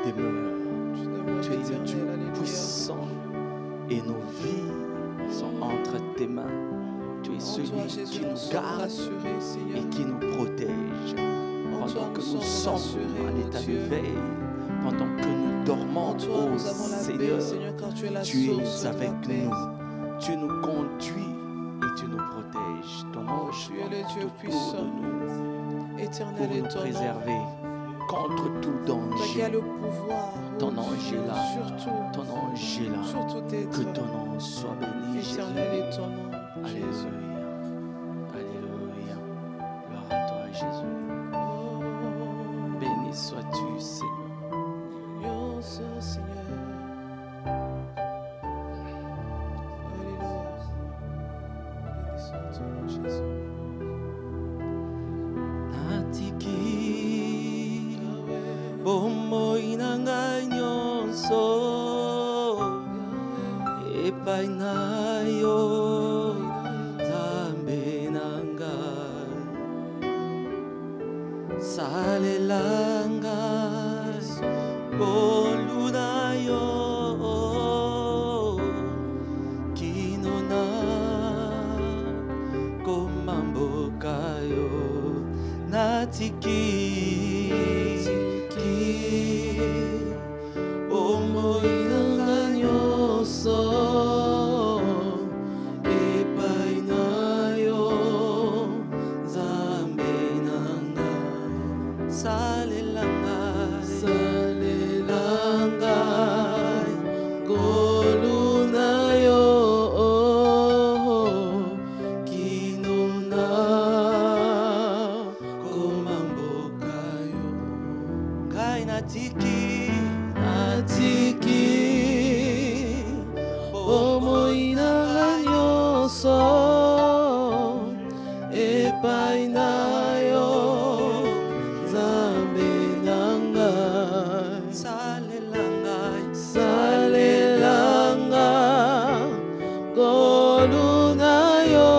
demeures. Tu es le Dieu puissant et nos vies sont entre tes mains. Tu es celui qui nous garde et qui nous protège. Pendant que nous sommes à l'état de veille, pendant que nous dormons, oh Seigneur, tu es avec nous. Tu nous conduis et tu nous protèges. Ton ange autour de nous pour nous préserver contre tout danger. Ton ange est là. Ton ange est là. Que ton nom soit béni, Jésus. Alléluia. Alléluia. Gloire à toi, Jésus. Béni sois-tu, Seigneur. Natiki bomoi nanga nyonso epai na yo Nzambe nanga salelanga bolu na yo kinona komamboka yo natiki omoi nanga nyonso epai na yo Nzambe nanga salelanga ngolu na yo kinona komamboka yo ngai natiki bomoi nanga nyonso epai na yo Nzambe nanga salelanga ngolu na yo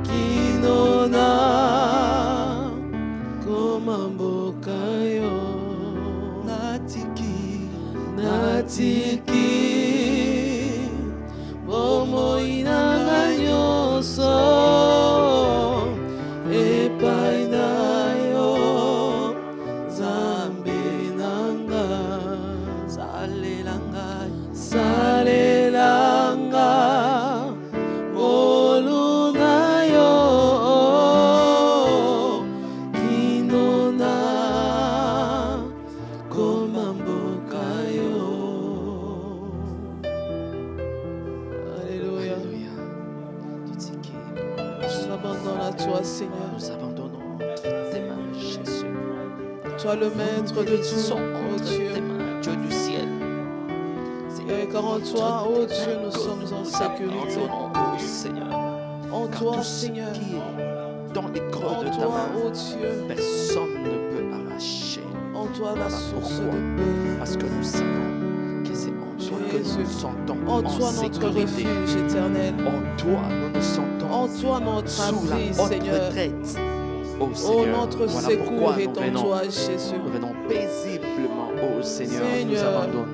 kinona komamboka yo natiki bomoi nanga nyonso epai na yo Nzambe nanga salelanga ngolu na yo kinona komamboka yo. Alléluia. Nous abandonnons à toi, Seigneur. Nous abandonnons entre tes mains, Jésus. Toi le maître de tout, ô Dieu. Dieu du ciel. Et car en toi, ô Dieu, nous sommes en sécurité. En toi, Seigneur. Dans les creux de ta main, personne ne peut arracher. En toi, la source de paix. Parce que nous savons que c'est en toi que nous nous sentons en toi, notre refuge éternel. En toi, nous nous sentons en toi, notre abri, Seigneur. Oh, Seigneur, notre secours est en toi, Jésus. Nous venons paisiblement, oh Seigneur, nous abandonnons.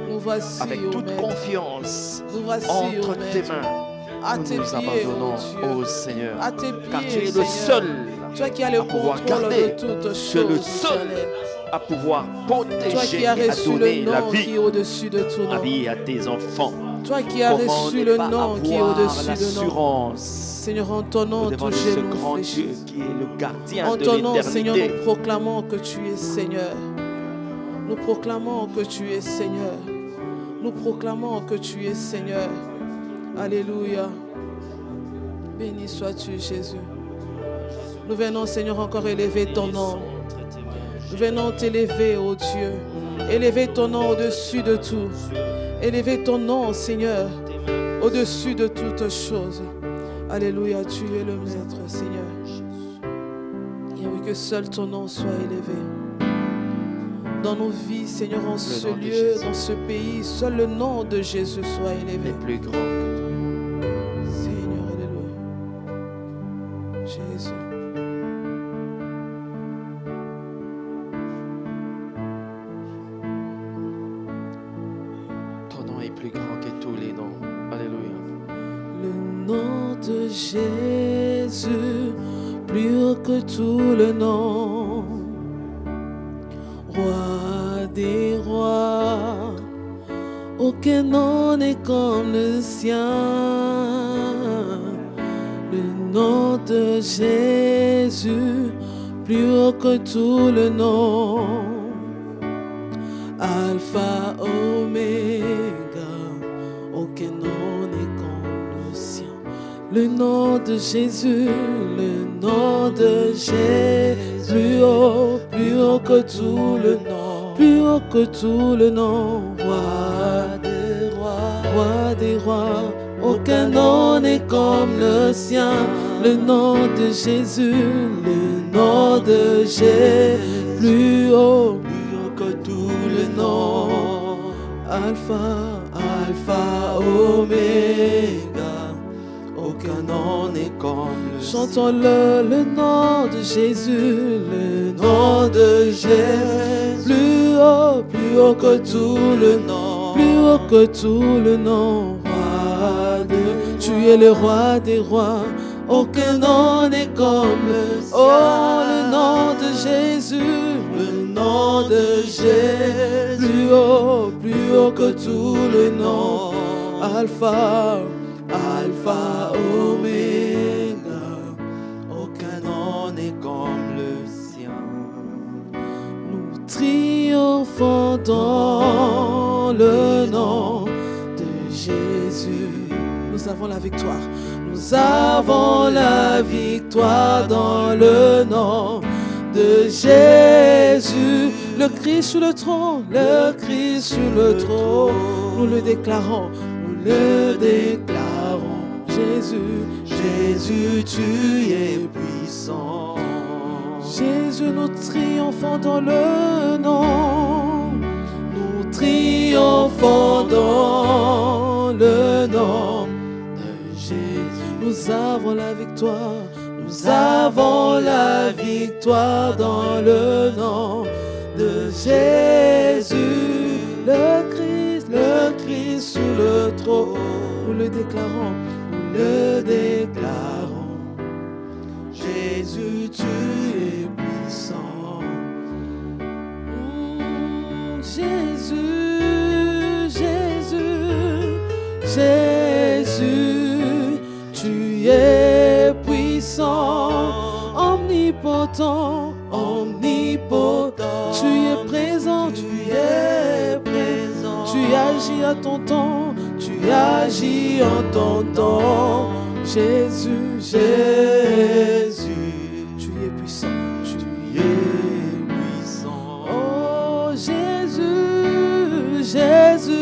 Nous voici, avec toute confiance entre tes mains. Nous nous abandonnons, oh Seigneur, car tu es le seul toi qui as le contrôle de toutes choses. Tu es le seul à pouvoir protéger et à donner la vie, au-dessus de tout nom. À tes enfants. Toi qui as reçu le nom qui est au-dessus de nom. Seigneur, en ton nom, touchez-nous. Dieu qui est le gardien en ton nom, Seigneur, nous proclamons que tu es Seigneur. Nous proclamons que tu es Seigneur. Nous proclamons que tu es Seigneur. Alléluia. Béni sois-tu, Jésus. Nous venons, Seigneur, encore élever ton nom. Nous venons t'élever, ô Dieu. Élever ton nom au-dessus de tout. Élever ton nom, Seigneur, au-dessus de toutes choses. Alléluia, tu es le maître, Seigneur. Et oui, que seul ton nom soit élevé. Dans nos vies, Seigneur, en ce lieu, dans ce pays, seul le nom de Jésus soit élevé. Plus grand que tout. Seigneur, alléluia. Jésus. est plus grand que tous les noms. Alléluia. Le nom de Jésus, plus haut que tout le nom. Roi des rois, aucun nom n'est comme le sien. Le nom de Jésus, plus haut que tout le nom. Alpha, Oméga, aucun nom n'est comme le sien. Le nom de Jésus, le nom de Jésus, plus haut que tout le nom, plus haut que tout le nom. Roi des rois, aucun nom n'est comme le sien. Le nom de Jésus, le nom de Jésus, plus haut que tout le nom. Alpha, Oméga, aucun nom n'est comme le sien. Chantons-le nom de Jésus, le nom de Jésus, plus haut que tout le nom, plus haut que tout le nom. Tu es le roi des rois, aucun nom n'est comme le sien. Oh, le nom de Jésus, le nom de Jésus, plus haut que tout le nom. Alpha, Oméga, aucun nom n'est comme le sien. Nous triomphons dans le nom de Jésus. Nous avons la victoire. Nous avons la victoire dans le nom de Jésus. Le Christ sur le trône, le Christ sur le trône. Nous le déclarons, nous le déclarons. Jésus, Jésus, tu es puissant. Jésus, nous triomphons dans le nom. Nous triomphons dans le nom. Nous avons la victoire, nous avons la victoire dans le nom de Jésus, le Christ sous le trône. Nous le déclarons, nous le déclarons. Jésus, tu es puissant. Jésus, Jésus, Jésus, tu es puissant, omnipotent, omnipotent. Tu es présent, tu es présent. Tu agis à ton temps, tu agis en ton temps. Jésus, Jésus, tu es puissant, tu es puissant. Oh Jésus, Jésus,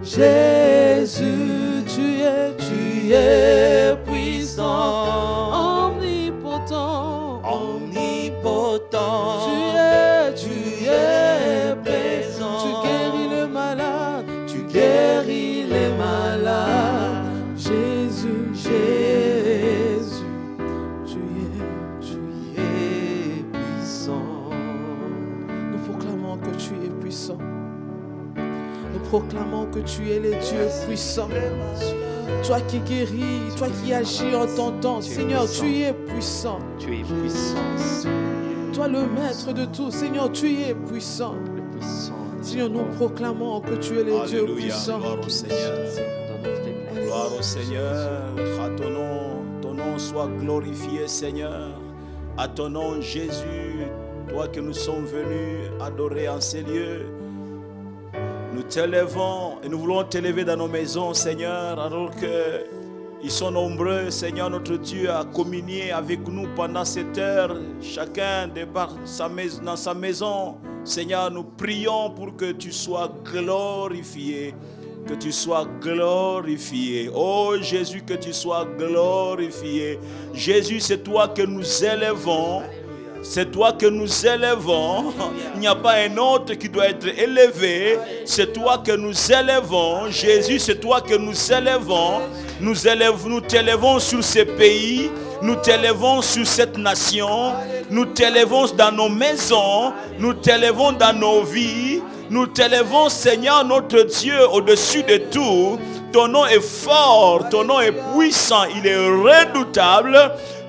Jésus, tu es puissant, omnipotent, omnipotent. Tu es présent. Tu guéris le malade, tu guéris les malades. Jésus, Jésus, tu es puissant. Nous proclamons que tu es puissant. Nous proclamons que tu es le Dieu puissant. Toi qui guéris, toi qui agis en ton temps, Seigneur, tu es puissant. Tu es puissant. Toi le maître de tout, Seigneur, tu es puissant. Seigneur, nous proclamons que tu es le Dieu puissant. Gloire au Seigneur. Gloire au Seigneur. À ton nom soit glorifié, Seigneur. À ton nom, Jésus, toi que nous sommes venus adorer en ces lieux. Nous t'élevons et nous voulons t'élever dans nos maisons, Seigneur, alors qu'ils sont nombreux, Seigneur, notre Dieu, à communier avec nous pendant cette heure, chacun dans sa maison. Seigneur, nous prions pour que tu sois glorifié, que tu sois glorifié. Oh Jésus, que tu sois glorifié. Jésus, c'est toi que nous élevons. C'est toi que nous élevons. Il n'y a pas un autre qui doit être élevé. C'est toi que nous élevons. Jésus, c'est toi que nous élevons. Nous t'élevons sur ce pays. Nous t'élevons sur cette nation. Nous t'élevons dans nos maisons. Nous t'élevons dans nos vies. Nous t'élevons, Seigneur, notre Dieu, au-dessus de tout. Ton nom est fort, ton nom est puissant, il est redoutable.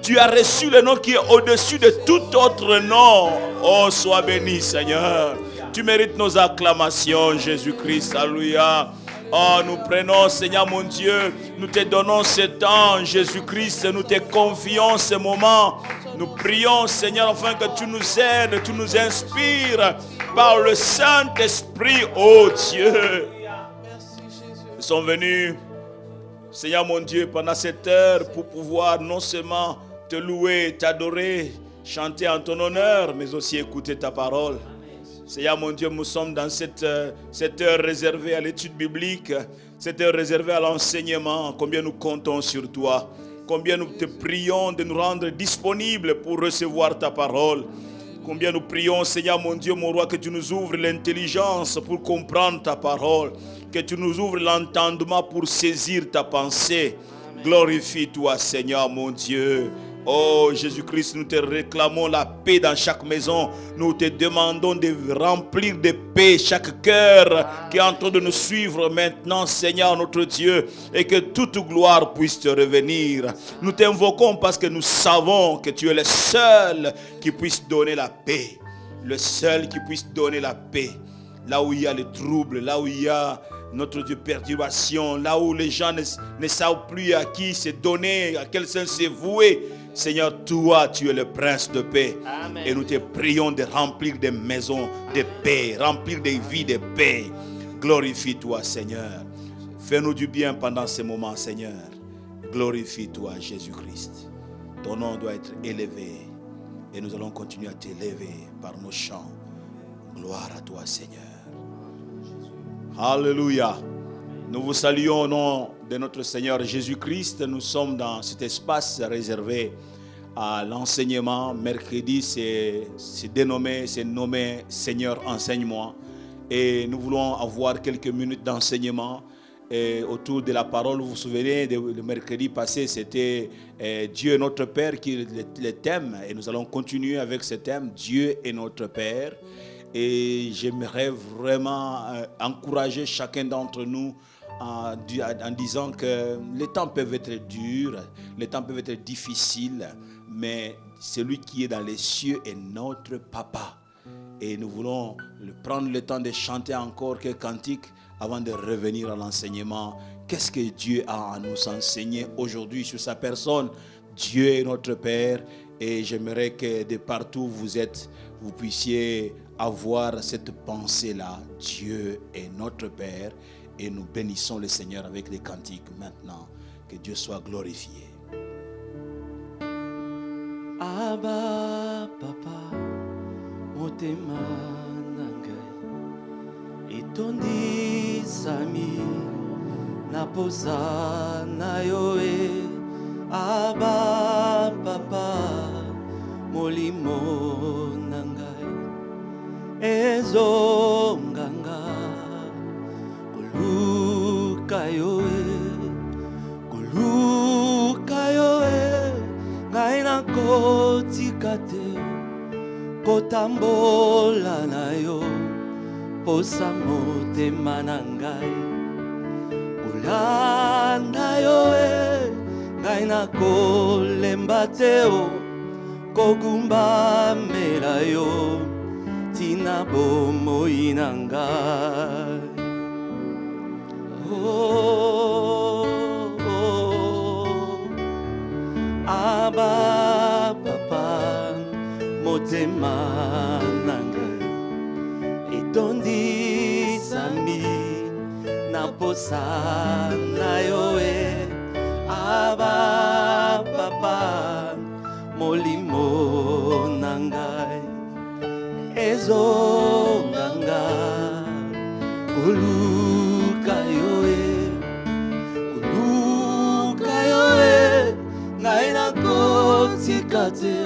Tu as reçu le nom qui est au-dessus de tout autre nom. Oh, sois béni, Seigneur. Tu mérites nos acclamations, Jésus-Christ. Alléluia. Oh, nous prenons, Seigneur mon Dieu, nous te donnons ce temps, Jésus-Christ, nous te confions ce moment. Nous prions, Seigneur, afin que tu nous aides, tu nous inspires par le Saint-Esprit, oh Dieu. Nous sommes venus, Seigneur mon Dieu, pendant cette heure pour pouvoir non seulement te louer, t'adorer, chanter en ton honneur, mais aussi écouter ta parole. Seigneur mon Dieu, nous sommes dans cette heure réservée à l'étude biblique, cette heure réservée à l'enseignement. Combien nous comptons sur toi, combien nous te prions de nous rendre disponibles pour recevoir ta parole. Combien nous prions, Seigneur mon Dieu, mon roi, que tu nous ouvres l'intelligence pour comprendre ta parole, que tu nous ouvres l'entendement pour saisir ta pensée. Glorifie-toi, Seigneur mon Dieu. Oh Jésus-Christ, nous te réclamons la paix dans chaque maison. Nous te demandons de remplir de paix chaque cœur qui est en train de nous suivre maintenant, Seigneur notre Dieu, et que toute gloire puisse te revenir. Nous t'invoquons parce que nous savons que tu es le seul qui puisse donner la paix. Le seul qui puisse donner la paix. Là où il y a le trouble, là où il y a notre Dieu, perturbation, là où les gens ne savent plus à qui se donner, à quel sens se vouer. Seigneur, toi, tu es le prince de paix. Amen. Et nous te prions de remplir des maisons de paix, remplir des vies de paix. Glorifie-toi, Seigneur. Fais-nous du bien pendant ces moments, Seigneur. Glorifie-toi, Jésus-Christ. Ton nom doit être élevé. Et nous allons continuer à t'élever par nos chants. Gloire à toi, Seigneur. Alléluia. Nous vous saluons au nom de notre Seigneur Jésus-Christ. Nous sommes dans cet espace réservé à l'enseignement. Mercredi, c'est nommé Seigneur enseigne-moi. Et nous voulons avoir quelques minutes d'enseignement autour de la parole. Vous vous souvenez, le mercredi passé, c'était Dieu est notre Père qui est le thème. Et nous allons continuer avec ce thème, Dieu est notre Père. Et j'aimerais vraiment encourager chacun d'entre nous en disant que les temps peuvent être durs, les temps peuvent être difficiles, mais celui qui est dans les cieux est notre papa. Et nous voulons prendre le temps de chanter encore quelques cantiques avant de revenir à l'enseignement. Qu'est-ce que Dieu a à nous enseigner aujourd'hui sur sa personne? Dieu est notre Père, et j'aimerais que de partout où vous êtes, vous puissiez avoir cette pensée-là. Dieu est notre Père. Et nous bénissons le Seigneur avec les cantiques maintenant. Que Dieu soit glorifié. Abba papa motema nangai etondi sami naposa na yoe. Abba papa molimo nangai ezonganga koluka yoe ngai nakotika te kotambola na yo posa motema na ngai kolanda yoe ngai nakolemba te kogumbamela yo tina bomoi na ngai. Oh, Abba papa motema nangai etondi sami naposa na yoe. Abba papa molimo nangai ezonganga koluka yoe ngai nakotika te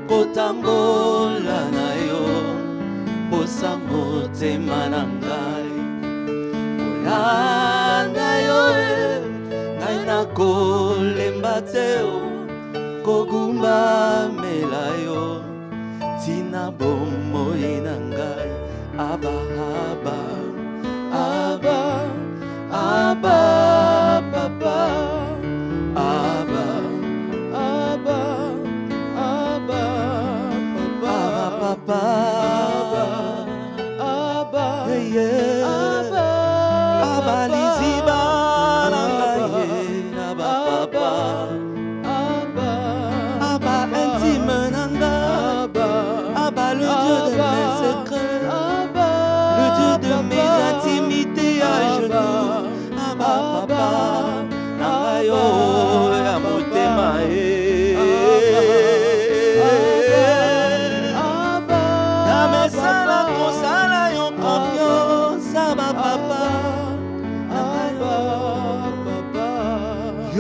kotambola na yo posa motema na ngai kolanda yoe ngai nakolemba te kogumbamela yo tina bomoi na ngai. Abba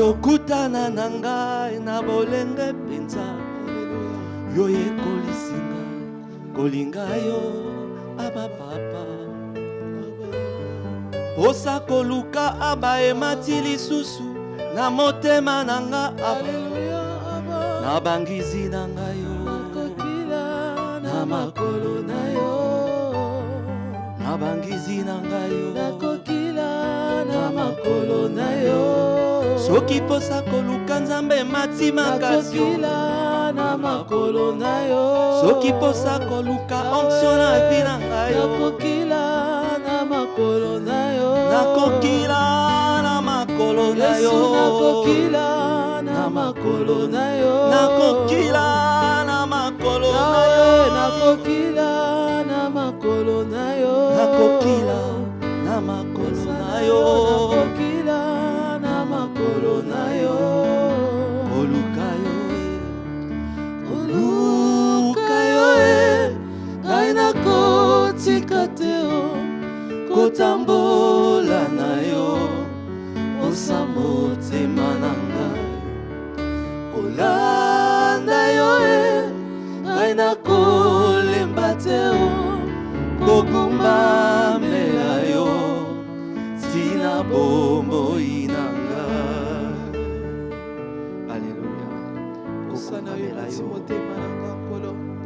okutana na ngai na bolenge penza yo yekolisi ngai kolinga yo aba papa posa koluka aba emati lisusu na motema na nga aba na bangizi na ngai yo na makolo na yo na bangizi na ngai yo na makolo na yo soki posa koluka nzambe mati makasi na makolo na yo soki posa koluka onction na vi na ngai yo na makolo na yo nakokila na makolo na yo nakokila na makolo na yo nakokila na makolo na yo nakokila na makolo na yo nakokila na makolo na yo nakokila na makolo na yo koluka yo koluka yo ngai nakotika te kotambola na yo osa motema na ngai kolanda yo ngai nakolemba te kogumbamela yo tina bomoi na ngai. Alléluia. Kogumbamela yo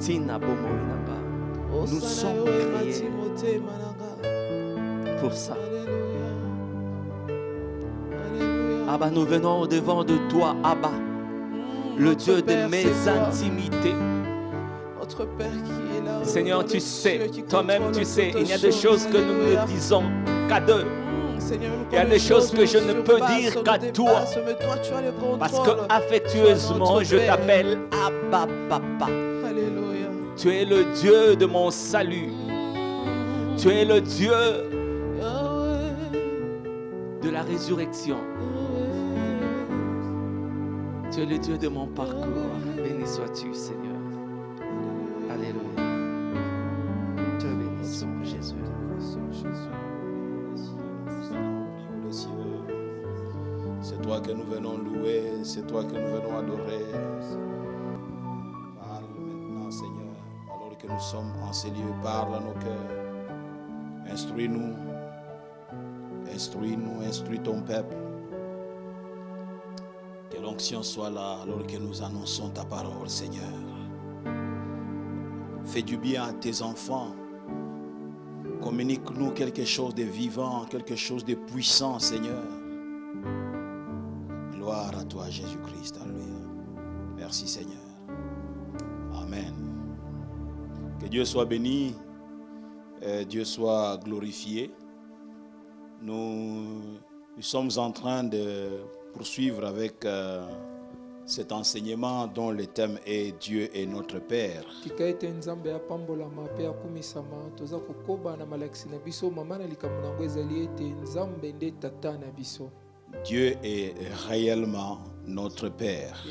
tina bomoi na ngai. Nous sommes créés pour ça. Abba, nous venons au devant de toi, Abba, le Dieu de mes intimités. Notre Père qui est là. Seigneur, tu sais, toi-même tu sais, il y a des choses que nous ne disons qu'à deux. Il y a des choses que je ne peux dire qu'à toi. Parce que affectueusement, je t'appelle Abba Papa. Alléluia. Tu es le Dieu de mon salut. Tu es le Dieu de la résurrection. Tu es le Dieu de mon parcours. Béni sois-tu, Seigneur. Alléluia. Te bénissons, Jésus. C'est toi que nous venons louer, c'est toi que nous venons adorer. Parle maintenant, Seigneur, alors que nous sommes en ces lieux, parle à nos cœurs. Instruis-nous, instruis ton peuple. Que l'onction soit là alors que nous annonçons ta parole, Seigneur. Fais du bien à tes enfants. Communique-nous quelque chose de vivant, quelque chose de puissant, Seigneur. Gloire à toi, Jésus-Christ. Alléluia. Merci, Seigneur. Amen. Que Dieu soit béni. Dieu soit glorifié. Nous sommes en train de poursuivre avec cet enseignement dont le thème est Dieu est notre Père. Dieu est réellement notre Père.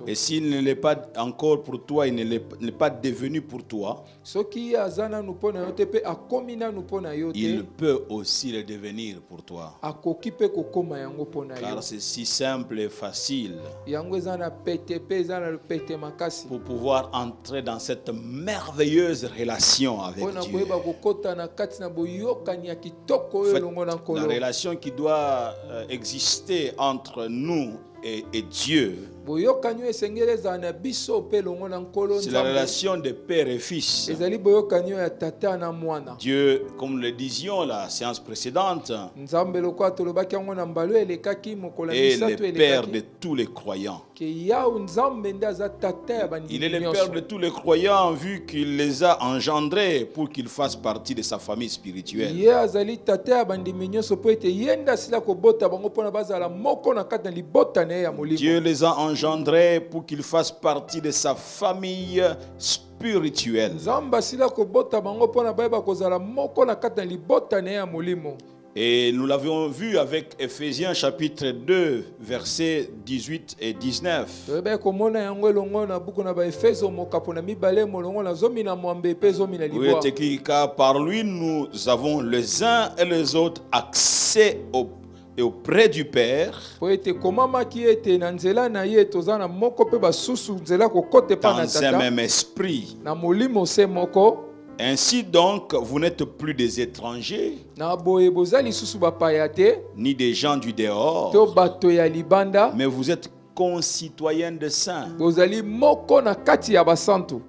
Et s'il ne l'est pas encore pour toi, il n'est pas devenu pour toi, il peut aussi le devenir pour toi. Car c'est si simple et facile pour pouvoir entrer dans cette merveilleuse relation avec Dieu. En fait, la relation qui doit exister entre nous et Dieu, c'est la relation de père et fils. Dieu, comme nous le disions la séance précédente, est le père de tous les croyants. Il est le père de tous les croyants vu qu'il les a engendrés pour qu'ils fassent partie de sa famille spirituelle. Dieu les a engendrés pour qu'ils fassent partie de sa famille spirituelle. Et nous l'avions vu avec Ephésiens chapitre 2, versets 18 et 19. Oui, c'est écrit, car par lui nous avons les uns et les autres accès auprès du Père dans un même esprit. Ainsi donc, vous n'êtes plus des étrangers, ni des gens du dehors, mais vous êtes concitoyens de saints,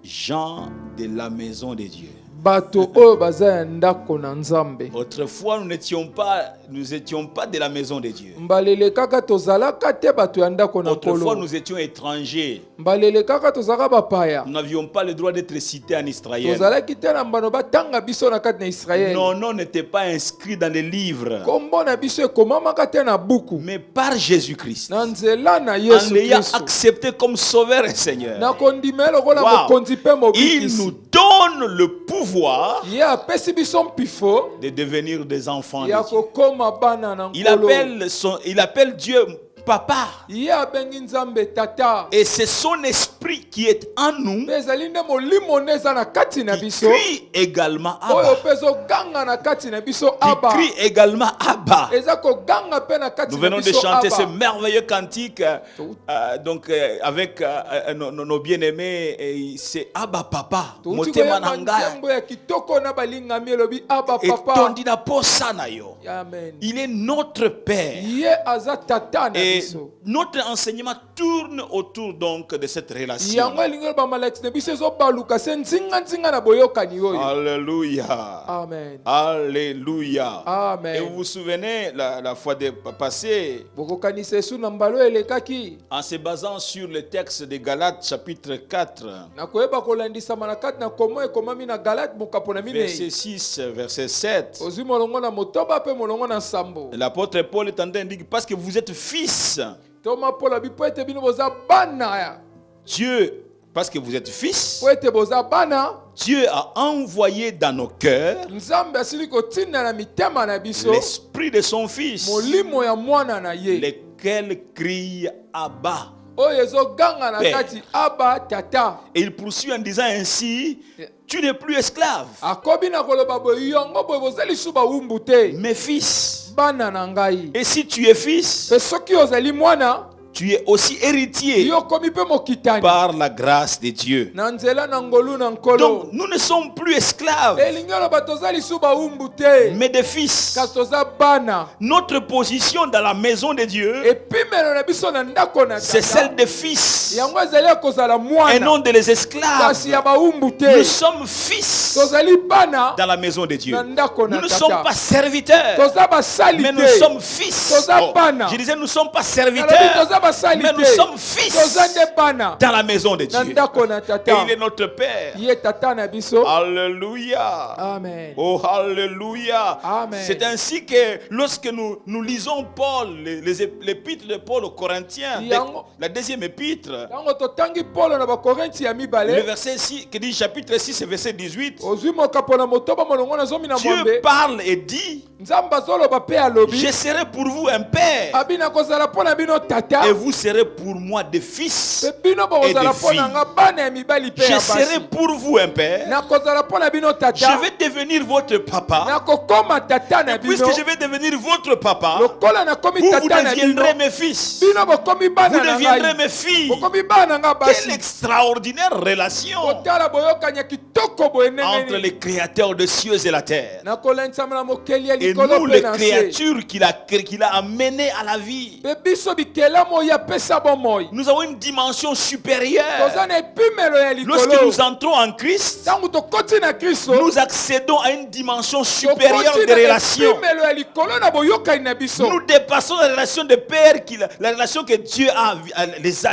gens de la maison de Dieu. Autrefois, nous n'étions pas de la maison de Dieu. Autrefois, nous étions étrangers. Nous n'avions pas le droit d'être cités en Israël. Nos noms n'étaient pas inscrits dans les livres. Mais par Jésus-Christ, en l'ayant accepté comme Sauveur et Seigneur, il nous donne le pouvoir de devenir des enfants de Dieu. Il appelle Dieu Papa. Et c'est son esprit qui est en nous qui crie également Abba. Qui crie également Abba. Nous venons de chanter ce merveilleux cantique avec nos bien-aimés. C'est Abba Papa. Il est notre Père. Et notre enseignement tourne autour donc de cette relation. Alléluia. Amen. Alléluia. Amen. Et vous vous souvenez la fois passée, en se basant sur le texte de Galates chapitre 4, verset 6, verset 7, l'apôtre Paul est en train de dire parce que vous êtes fils. Dieu, parce que vous êtes fils, Dieu a envoyé dans nos cœurs l'esprit de son fils, lequel crie Abba. Et il poursuit en disant ainsi, tu n'es plus esclave, mais fils. Et si tu es fils, tu es aussi héritier par la grâce de Dieu. Donc nous ne sommes plus esclaves, mais des fils. Notre position dans la maison de Dieu, c'est celle des fils et non des esclaves. Nous sommes fils dans la maison de Dieu. Nous ne sommes pas serviteurs, mais nous sommes fils. Je disais nous ne sommes pas serviteurs, mais nous sommes fils dans la maison de Dieu. Et il est notre Père. Alléluia. Amen. Oh, alléluia. Amen. C'est ainsi que lorsque nous lisons Paul, l'épître de Paul aux Corinthiens, la deuxième épître, le verset 6, qui dit chapitre 6, verset 18, Dieu parle et dit, je serai pour vous un père, et vous serez pour moi des fils et des filles. Je serai pour vous un père. Je vais devenir votre papa. Et puisque je vais devenir votre papa, vous deviendrez mes fils. Vous deviendrez mes filles. Quelle extraordinaire relation entre les créateurs des cieux et la terre et nous, les créatures qu'il a amenées à la vie. Nous avons une dimension supérieure. Lorsque nous entrons en Christ, nous accédons à une dimension supérieure de relations. Nous dépassons la relation de père, la relation que Dieu a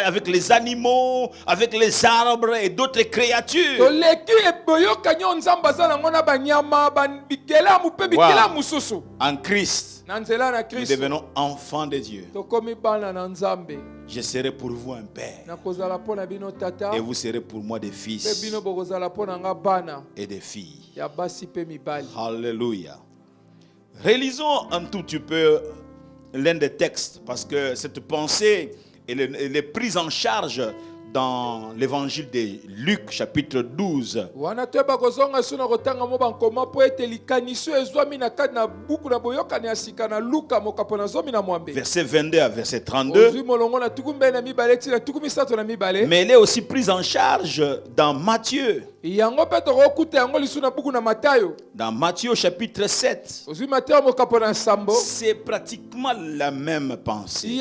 avec les animaux, avec les arbres et d'autres créatures. Wow. En Christ, nous devenons enfants de Dieu. Je serai pour vous un père, et vous serez pour moi des fils et des filles. Alléluia. Relisons un tout petit peu l'un des textes, parce que cette pensée elle est prise en charge dans l'évangile de Luc chapitre 12. Verset 22 à verset 32. Mais elle est aussi prise en charge dans Matthieu. Dans Matthieu chapitre 7. C'est pratiquement la même pensée.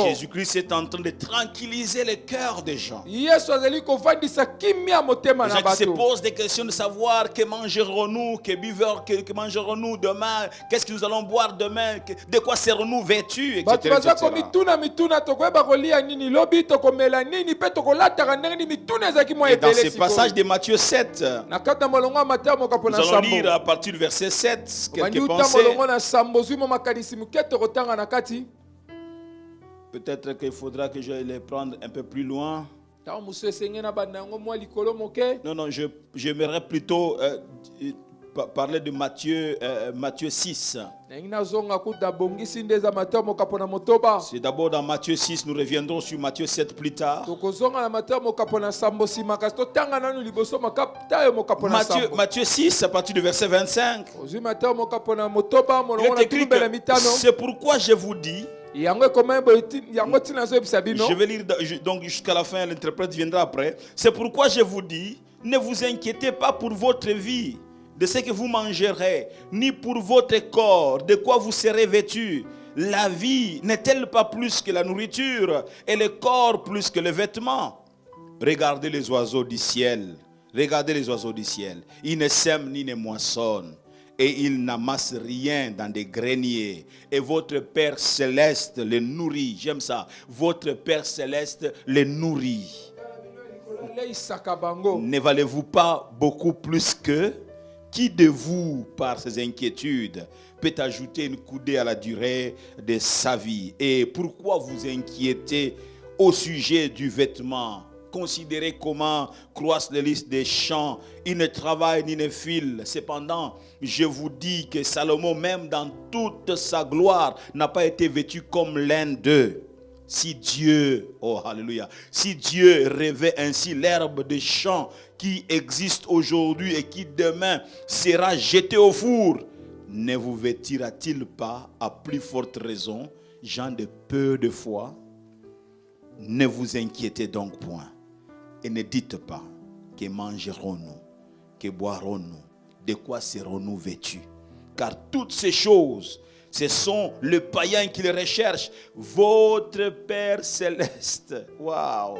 Jésus-Christ est en train de tranquilliser le cœur des gens. Les gens qui se posent des questions de savoir que mangerons-nous, que mangerons-nous demain, qu'est-ce que nous allons boire demain, de quoi serons-nous vêtus, etc. Et dans ce passage de Matthieu 7, nous allons lire à partir du verset 7 quelques pensées. Peut-être qu'il faudra que je les prenne un peu plus loin. Non, j'aimerais plutôt parler de Matthieu 6. C'est d'abord dans Matthieu 6, nous reviendrons sur Matthieu 7 plus tard. Matthieu 6, à partir du verset 25. Il est écrit que c'est pourquoi je vous dis. Je vais lire donc jusqu'à la fin, l'interprète viendra après. C'est pourquoi je vous dis, ne vous inquiétez pas pour votre vie, de ce que vous mangerez, ni pour votre corps, de quoi vous serez vêtus. La vie n'est-elle pas plus que la nourriture, et le corps plus que le vêtement? Regardez les oiseaux du ciel. Regardez les oiseaux du ciel. Ils ne sèment ni ne moissonnent, et ils n'amassent rien dans des greniers. Et votre Père Céleste les nourrit. J'aime ça. Votre Père Céleste les nourrit. Ne valez-vous pas beaucoup plus que? Qui de vous, par ses inquiétudes, peut ajouter une coudée à la durée de sa vie? Et pourquoi vous inquiétez au sujet du vêtement? Considérez comment croissent les lys des champs. Ils ne travaillent ni ne filent. Cependant, je vous dis que Salomon, même dans toute sa gloire, n'a pas été vêtu comme l'un d'eux. Si Dieu, oh alléluia, si Dieu revêt ainsi l'herbe des champs qui existe aujourd'hui et qui demain sera jetée au four, ne vous vêtira-t-il pas à plus forte raison, gens de peu de foi? Ne vous inquiétez donc point. Et ne dites pas, que mangerons-nous, que boirons-nous, de quoi serons-nous vêtus? Car toutes ces choses, ce sont les païens qui les recherchent. Votre Père Céleste, waouh!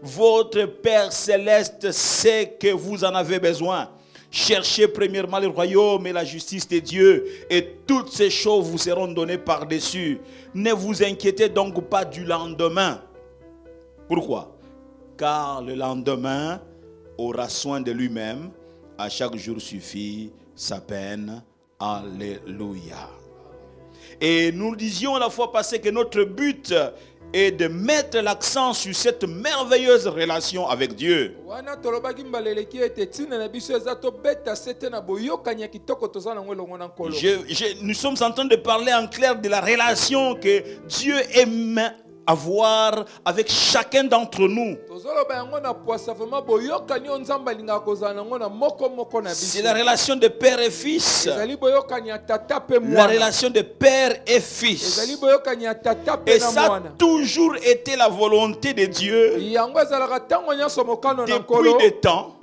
Votre Père Céleste sait que vous en avez besoin. Cherchez premièrement le royaume et la justice de Dieu, et toutes ces choses vous seront données par-dessus. Ne vous inquiétez donc pas du lendemain. Pourquoi? Car le lendemain aura soin de lui-même. À chaque jour suffit sa peine. Alléluia. Et nous disions la fois passée que notre but est de mettre l'accent sur cette merveilleuse relation avec Dieu. Nous sommes en train de parler en clair de la relation que Dieu aime avoir avec chacun d'entre nous. C'est la relation de père et fils. La relation de père et fils. Et ça a toujours été la volonté de Dieu depuis des temps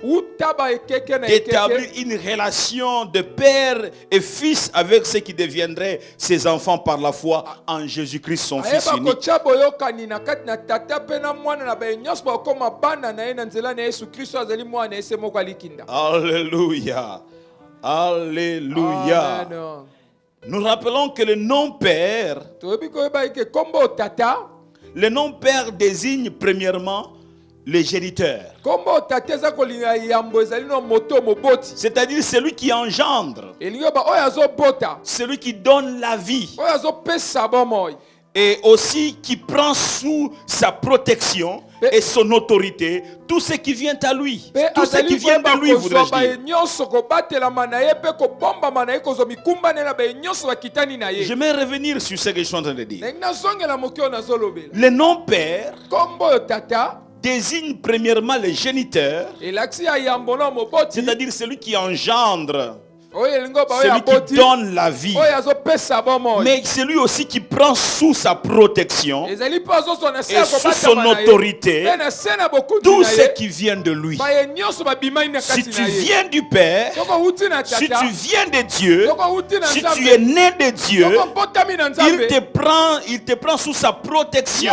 d'établir une relation de père et fils avec ceux qui deviendraient ses enfants par la foi en Jésus-Christ son Fils unique. Alléluia. Alléluia. Amen. Nous rappelons que le nom-père, le nom-père désigne premièrement le géniteur. C'est-à-dire celui qui engendre, celui qui donne la vie. et aussi qui prend sous sa protection et son autorité tout ce qui vient à lui. Tout ce qui vient de lui, voudrais-je dire. Je vais revenir sur ce que je suis en train de dire. Le nom-père désigne premièrement le géniteur, c'est-à-dire celui qui engendre, celui qui donne la vie, mais c'est lui aussi qui prend sous sa protection et sous son autorité tout ce qui vient de lui. Si tu viens du Père, si tu viens de Dieu, si tu es né de Dieu, il te prend sous sa protection,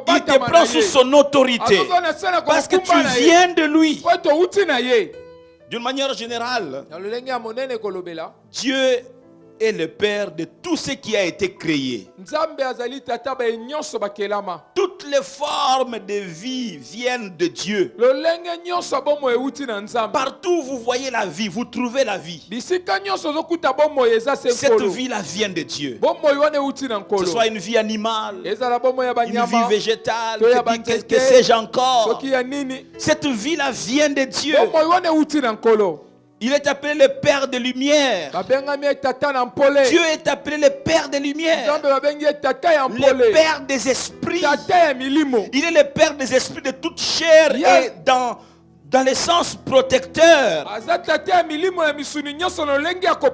il te prend sous son autorité, parce que tu viens de lui. D'une manière générale, Dieu est le Père de tout ce qui a été créé. Toutes les formes de vie viennent de Dieu. Partout où vous voyez la vie, vous trouvez la vie. Cette vie-là vient de Dieu. Que ce soit une vie animale, une vie végétale, que sais-je encore. Cette vie-là vient de Dieu. Il est appelé le Père de lumière. Dieu est appelé le Père de lumière. Le Père des esprits. Il est le Père des esprits de toute chair et dans le sens protecteur. Et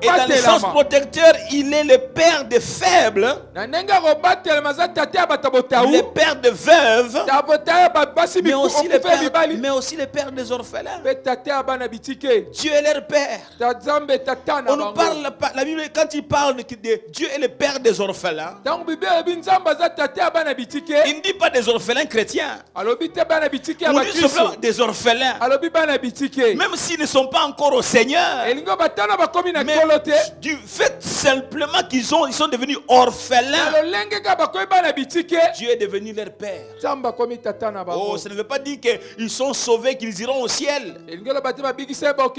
dans le sens protecteur, il est le Père des faibles, le Père des veuves, mais aussi le Père des orphelins. Dieu est leur Père. On nous parle, la Bible, quand il parle de Dieu est le Père des orphelins, il ne dit pas des orphelins chrétiens. On dit simplement des orphelins. Même s'ils ne sont pas encore au Seigneur, mais du fait simplement qu'ils sont devenus orphelins, Dieu est devenu leur Père. Oh, ça ne veut pas dire qu'ils sont sauvés, qu'ils iront au ciel.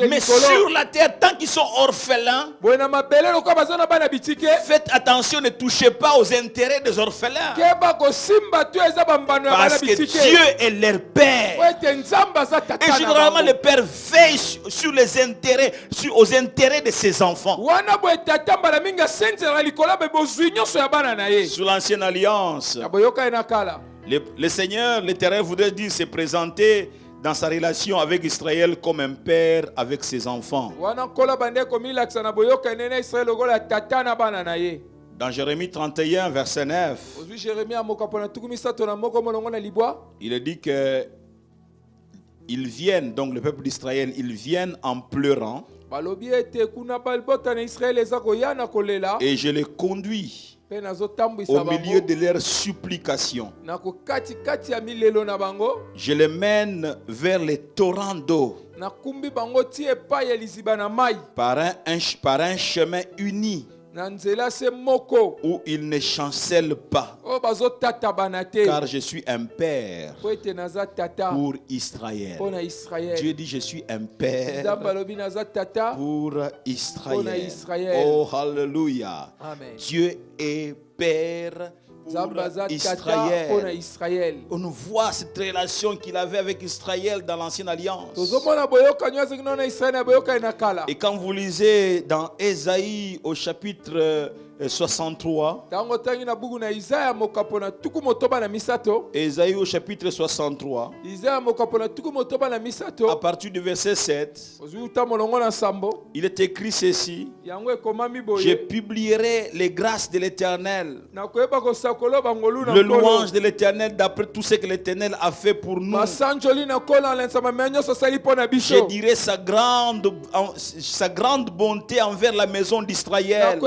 Mais sur la terre, tant qu'ils sont orphelins, faites attention, ne touchez pas aux intérêts des orphelins. Parce que Dieu est leur Père. Et généralement, le Père veille sur les intérêts, aux intérêts de ses enfants. Sous l'ancienne alliance, le Seigneur, l'Éternel, voudrait dire se présenter dans sa relation avec Israël comme un père avec ses enfants. Dans Jérémie 31, verset 9, il est dit que ils viennent, donc le peuple d'Israël, ils viennent en pleurant. Et je les conduis au milieu de leurs supplications. Je les mène vers les torrents d'eau par un chemin uni où ils ne chancellent pas, car je suis un père pour Israël. Dieu dit je suis un père pour Israël. Oh, hallelujah. Dieu est père pour Israël. On voit cette relation qu'il avait avec Israël dans l'ancienne alliance. Et quand vous lisez dans Ésaïe au chapitre 63, Ésaïe au chapitre 63, à partir du verset 7, il est écrit ceci: je publierai les grâces de l'Éternel, le louange de l'Éternel d'après tout ce que l'Éternel a fait pour nous. Je dirai sa grande bonté envers la maison d'Israël,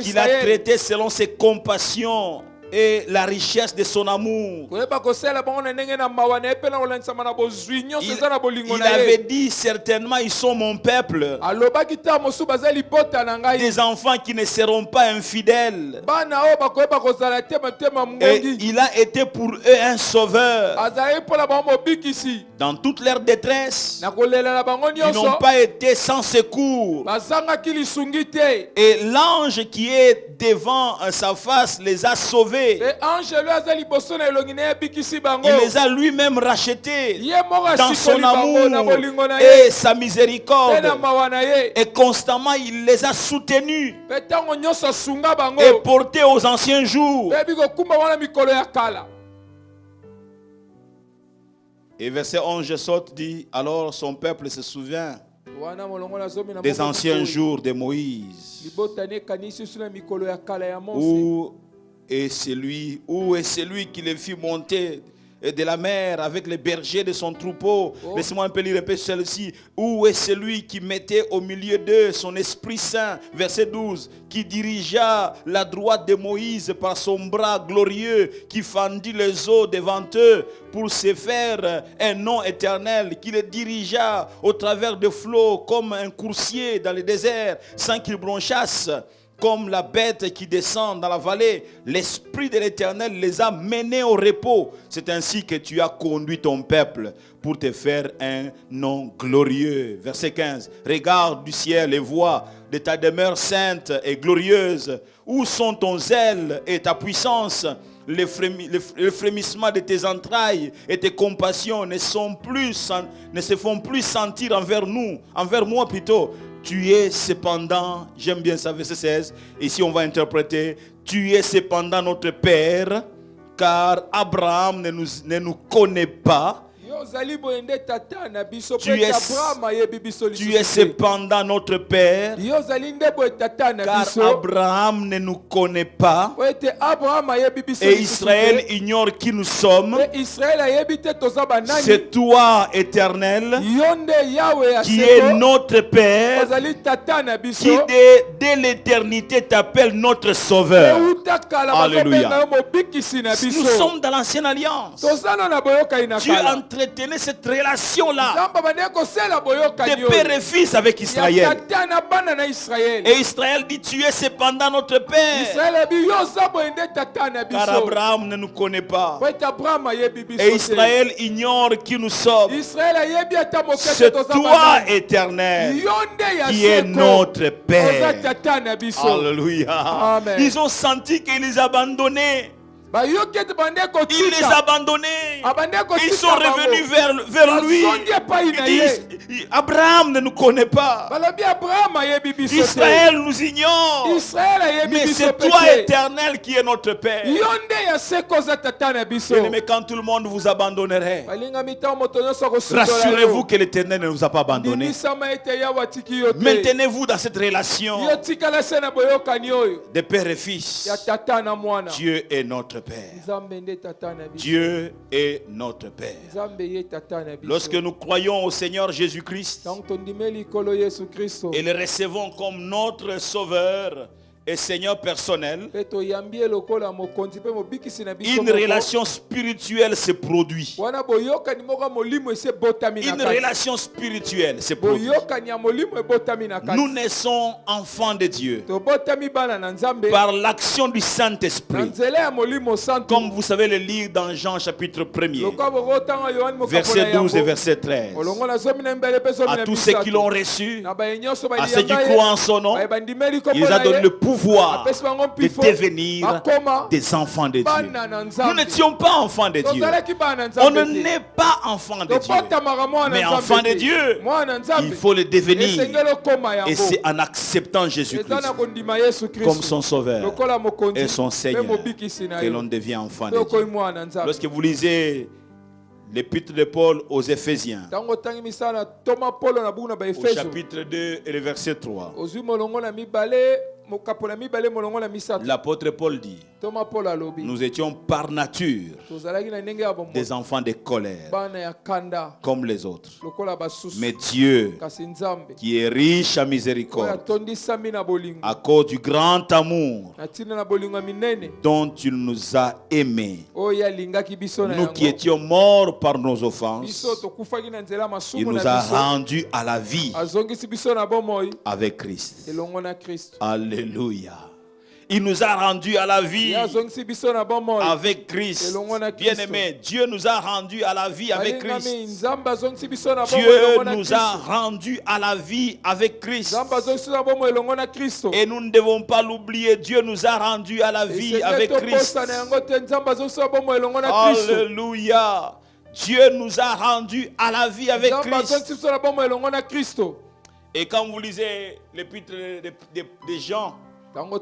qu'il a traité selon ses compassions et la richesse de son amour. Il avait dit certainement, ils sont mon peuple, des enfants qui ne seront pas infidèles. Et il a été pour eux un sauveur. Dans toute leur détresse, ils n'ont pas été sans secours. Et l'ange qui est devant sa face les a sauvés. Il les a lui-même rachetés dans son amour et sa miséricorde. Et constamment il les a soutenus et portés aux anciens jours. Et verset 11, je saute, dit, alors son peuple se souvient des anciens jours de Moïse. Où est celui qui les fit monter de la mer avec les bergers de son troupeau? Laissez-moi un peu lire un peu celle-ci. Où est celui qui mettait au milieu d'eux son Esprit Saint? Verset 12. Qui dirigea la droite de Moïse par son bras glorieux, qui fendit les eaux devant eux pour se faire un nom éternel, qui les dirigea au travers de flots comme un coursier dans le désert sans qu'il bronchasse. Comme la bête qui descend dans la vallée, l'Esprit de l'Éternel les a menés au repos. C'est ainsi que tu as conduit ton peuple pour te faire un nom glorieux. Verset 15. Regarde du ciel et vois de ta demeure sainte et glorieuse. Où sont ton zèle et ta puissance? Le frémissement de tes entrailles et tes compassions ne se font plus sentir envers moi plutôt. Tu es cependant, j'aime bien ça, verset 16, ici on va interpréter, tu es cependant notre Père, car Abraham ne nous connaît pas. Tu es cependant notre Père, car Abraham ne nous connaît pas, et Israël ignore qui nous sommes. C'est toi, Éternel, qui est notre Père, qui dès l'éternité t'appelle notre Sauveur. Alléluia. Nous sommes dans l'ancienne alliance. Tu entretenais cette relation-là de père et fils avec Israël. Et Israël dit, tu es cependant notre Père, car Abraham ne nous connaît pas. Et Israël ignore qui nous sommes. C'est toi, Éternel, qui est notre Père. Alléluia. Ils ont senti qu'ils les abandonnaient. Il les a abandonnés. Ils sont revenus vers lui. Ils disent, Abraham ne nous connaît pas. Israël nous ignore. Mais c'est toi, Éternel, qui est notre Père. Mais quand tout le monde vous abandonnerait, rassurez-vous que l'Éternel ne nous a pas abandonnés. Maintenez-vous dans cette relation de père et fils. Dieu est notre Père. Dieu est notre Père. Lorsque nous croyons au Seigneur Jésus-Christ et le recevons comme notre Sauveur et Seigneur personnel, une relation spirituelle se produit. Une relation spirituelle se produit. Nous naissons enfants de Dieu par l'action du Saint-Esprit. Comme vous savez le lire dans Jean chapitre 1er, verset 12 et verset 13. À tous ceux qui l'ont reçu, à ceux qui croient en son nom, il les a donné le pouvoir de devenir des enfants de Dieu. Nous n'étions pas enfants de Dieu. On ne naît pas enfant de Dieu. Mais enfant de Dieu, il faut le devenir. Et c'est en acceptant Jésus-Christ comme son Sauveur et son Seigneur que l'on devient enfant de Dieu. Lorsque vous lisez l'épître de Paul aux Éphésiens, au chapitre 2 et le verset 3, l'apôtre Paul dit, Nous étions par nature des enfants de colère, comme les autres. Mais Dieu, qui est riche à miséricorde, à cause du grand amour dont il nous a aimés, nous qui étions morts par nos offenses, il nous a rendus à la vie avec Christ. Alléluia. Il nous a rendus à la vie avec Christ. Bien-aimé, Dieu nous a rendus à la vie avec Christ. Dieu nous a rendus à la vie avec Christ. Et nous ne devons pas l'oublier. Dieu nous a rendus à la vie avec Christ. Alléluia. Dieu nous a rendus à la vie avec Christ. Et quand vous lisez l'épître de Jean,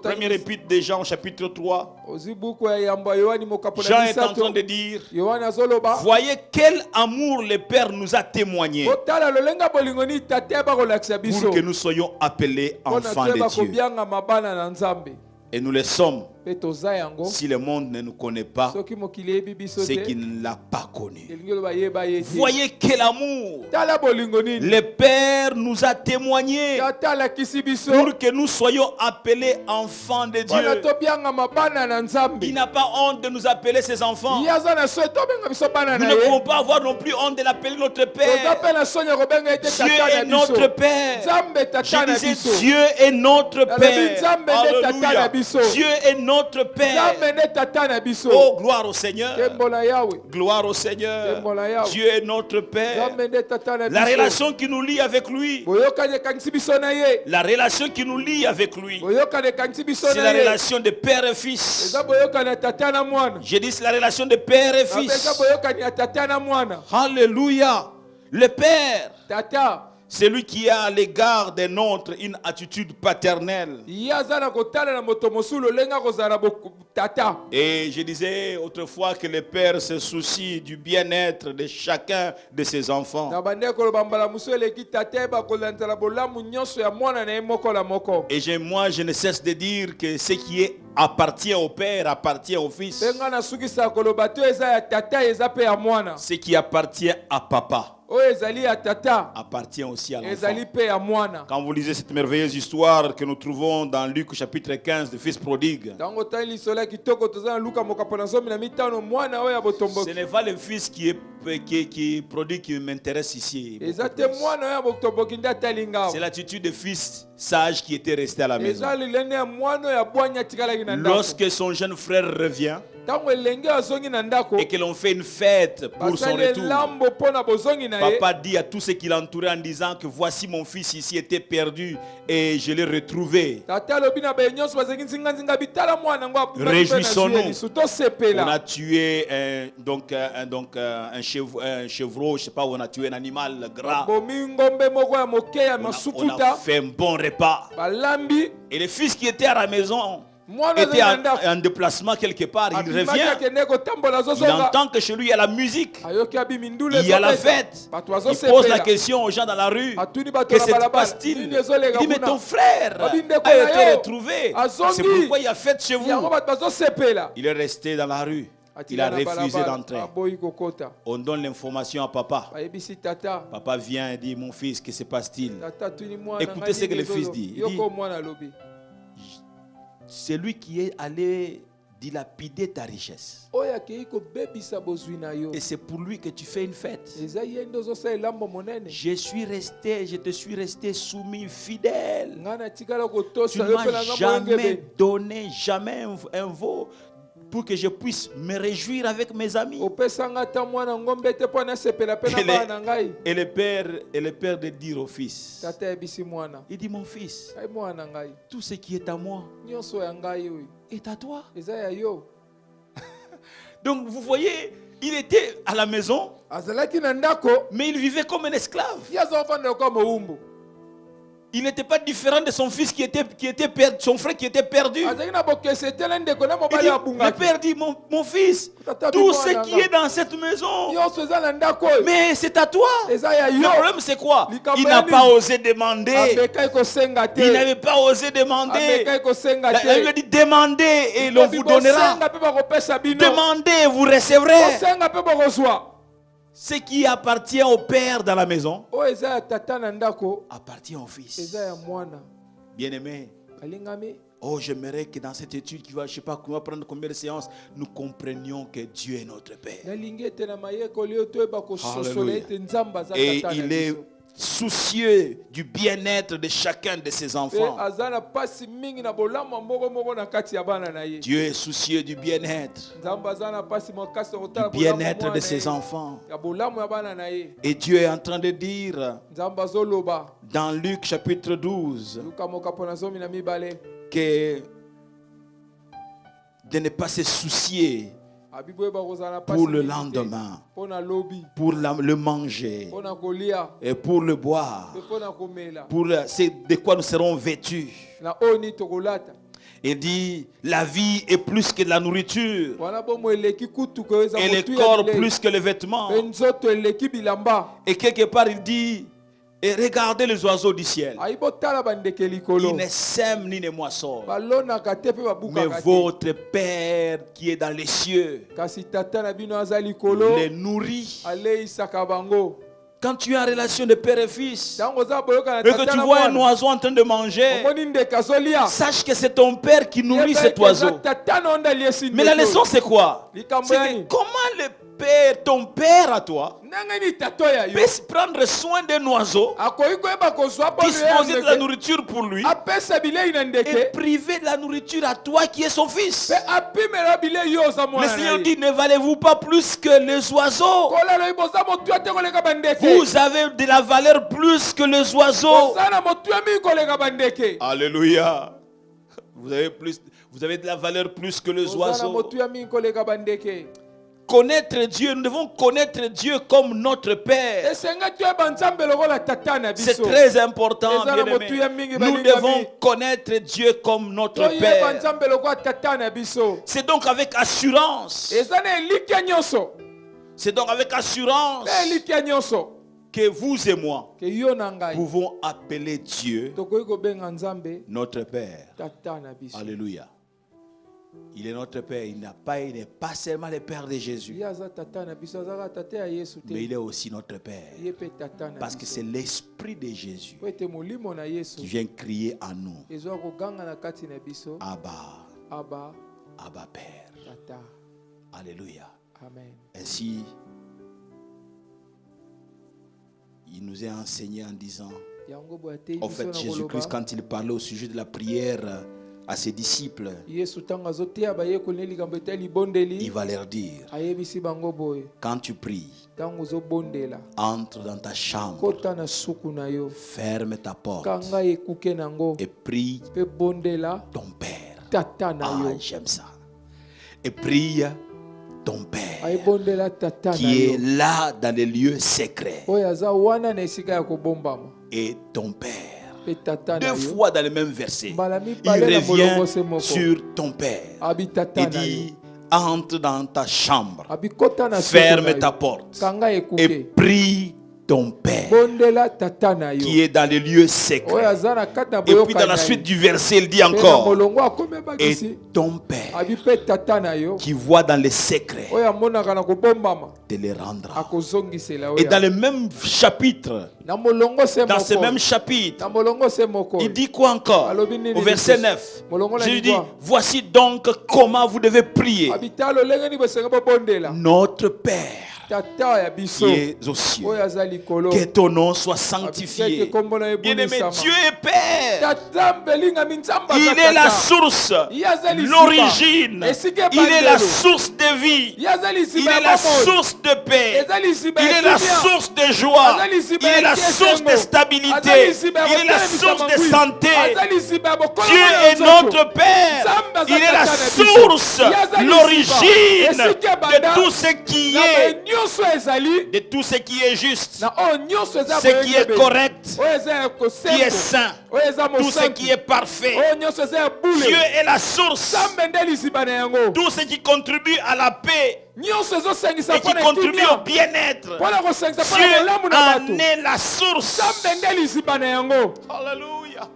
première épître de Jean, chapitre 3, Jean est en train de dire: voyez quel amour le Père nous a témoigné pour que nous soyons appelés enfants de Dieu. Et nous le sommes. Si le monde ne nous connaît pas, c'est qu'il ne l'a pas connu. Voyez quel amour le Père nous a témoigné pour que nous soyons appelés enfants de Dieu. Il n'a pas honte de nous appeler ses enfants. Nous ne pouvons pas avoir non plus honte de l'appeler notre Père. Dieu est notre Père. Je disais, Dieu est notre Père. Alléluia. Dieu est notre Père. Oh, gloire au Seigneur. Gloire au Seigneur. Dieu est notre Père. La relation qui nous lie avec lui, la relation qui nous lie avec lui, c'est la relation de père et fils. Je dis, c'est la relation de père et fils. Alléluia. Le Père, c'est lui qui a à l'égard des nôtres une attitude paternelle. Et je disais autrefois que le Père se soucie du bien-être de chacun de ses enfants. Et moi, je ne cesse de dire que ce qui appartient au Père appartient au Fils. Ce qui appartient à Papa appartient aussi à l'enfant. Quand vous lisez cette merveilleuse histoire que nous trouvons dans Luc chapitre 15 du fils prodigue, ce n'est pas le fils qui est prodigue qui m'intéresse ici. C'est l'attitude du fils sage qui était resté à la maison. Lorsque son jeune frère revient et que l'on fait une fête pour son retour, papa dit à tous ceux qui l'entouraient en disant que voici mon fils ici était perdu et je l'ai retrouvé. Réjouissons-nous. On a tué un chevreau, je ne sais pas, on a tué un animal gras. On a fait un bon repas. Et le fils qui était à la maison était en déplacement quelque part, il revient, il entend que chez lui il y a la musique, il y a la fête, il pose la question aux gens dans la rue: que se passe-t-il? Il dit: mais ton frère a été retrouvé, c'est pourquoi il y a fête chez vous. Il est resté dans la rue, il a refusé d'entrer. On donne l'information à papa. Papa vient et dit: mon fils, que se passe-t-il? Écoutez ce que le fils dit. Il dit: c'est lui qui est allé dilapider ta richesse. Et c'est pour lui que tu fais une fête. Je te suis resté soumis, fidèle. Tu ne m'as jamais donné, jamais un veau pour que je puisse me réjouir avec mes amis. Et le père de dire au fils, il dit: mon fils, tout ce qui est à moi est à toi. Donc vous voyez, il était à la maison, mais il vivait comme un esclave. il n'était pas différent de son fils qui était perdu, son frère qui était perdu. Il dit, le père dit, mon fils, tout ce qui est dans cette maison, mais c'est à toi. Le problème c'est quoi? Il n'a pas osé demander. Il n'avait pas osé demander. La Bible dit, demandez et l'on vous donnera. Demandez, vous recevrez. Ce qui appartient au père dans la maison appartient au fils. Bien-aimé, oh, j'aimerais que dans cette étude qui va, je ne sais pas, qu'on va prendre combien de séances, nous comprenions que Dieu est notre Père. Alléluia. Et il est soucieux du bien-être de chacun de ses enfants. Dieu est soucieux du bien-être de ses enfants. Et Dieu est en train de dire dans Luc chapitre 12 que de ne pas se soucier pour le lendemain, pour le manger et pour le boire, c'est de quoi nous serons vêtus. Il dit, la vie est plus que la nourriture et le corps plus que les vêtements. Et quelque part il dit, et regardez les oiseaux du ciel. Ils ne sèment ni ne moissonnent. Mais votre Père qui est dans les cieux les nourrit. Quand tu es en relation de père et fils, et que tu vois un oiseau en train de manger, sache que c'est ton père qui nourrit cet oiseau. Mais la leçon c'est quoi? C'est que comment le père, ton père à toi, peut prendre soin d'un oiseau, disposer de la nourriture pour lui, et priver de la nourriture à toi qui est son fils. Le Seigneur dit, ne valez-vous pas plus que les oiseaux? Vous avez de la valeur plus que les oiseaux. Alléluia. Vous avez de la valeur plus que les oiseaux. Connaître Dieu, nous devons connaître Dieu comme notre Père. C'est très important, bien-aimés. Nous devons connaître Dieu comme notre Père. C'est donc avec assurance. C'est donc avec assurance que vous et moi pouvons appeler Dieu notre Père. Alléluia. Il est notre Père. Il n'est pas seulement le Père de Jésus, mais il est aussi notre Père. Parce que c'est l'Esprit de Jésus qui vient crier en nous. Abba, Abba Père. Alléluia. Ainsi, il nous a enseigné en disant, en fait, Jésus-Christ, quand il parlait au sujet de la prière à ses disciples, il va leur dire, quand tu pries, entre dans ta chambre, ferme ta porte et prie ton Père. Ah, j'aime ça. Et prie ton Père qui est là dans les lieux secrets. Et ton Père, deux fois dans le même verset, il revient sur ton Père. Il dit, entre dans ta chambre, ferme ta porte et prie ton Père qui est dans les lieux secrets. Et puis dans la suite du verset, il dit encore, et ton Père qui voit dans les secrets te les rendra. Et dans le même chapitre, dans ce même chapitre, il dit quoi encore? Au verset 9, Jésus dit, voici donc comment vous devez prier. Notre Père qui est aux cieux, que ton nom soit sanctifié. Bien-aimé, Dieu est Père. Il est la source, l'origine. Il est la source de vie. Il est la source de paix. Il est la source de joie. Il est la source de stabilité. Il est la source de santé. Dieu est notre Père. Il est la source, l'origine de tout ce qui est de tout ce qui est juste, ce qui est correct, qui est saint, tout ce qui est parfait. Dieu est la source. Tout ce qui contribue à la paix et qui contribue au bien-être. Dieu en est la source. Alléluia.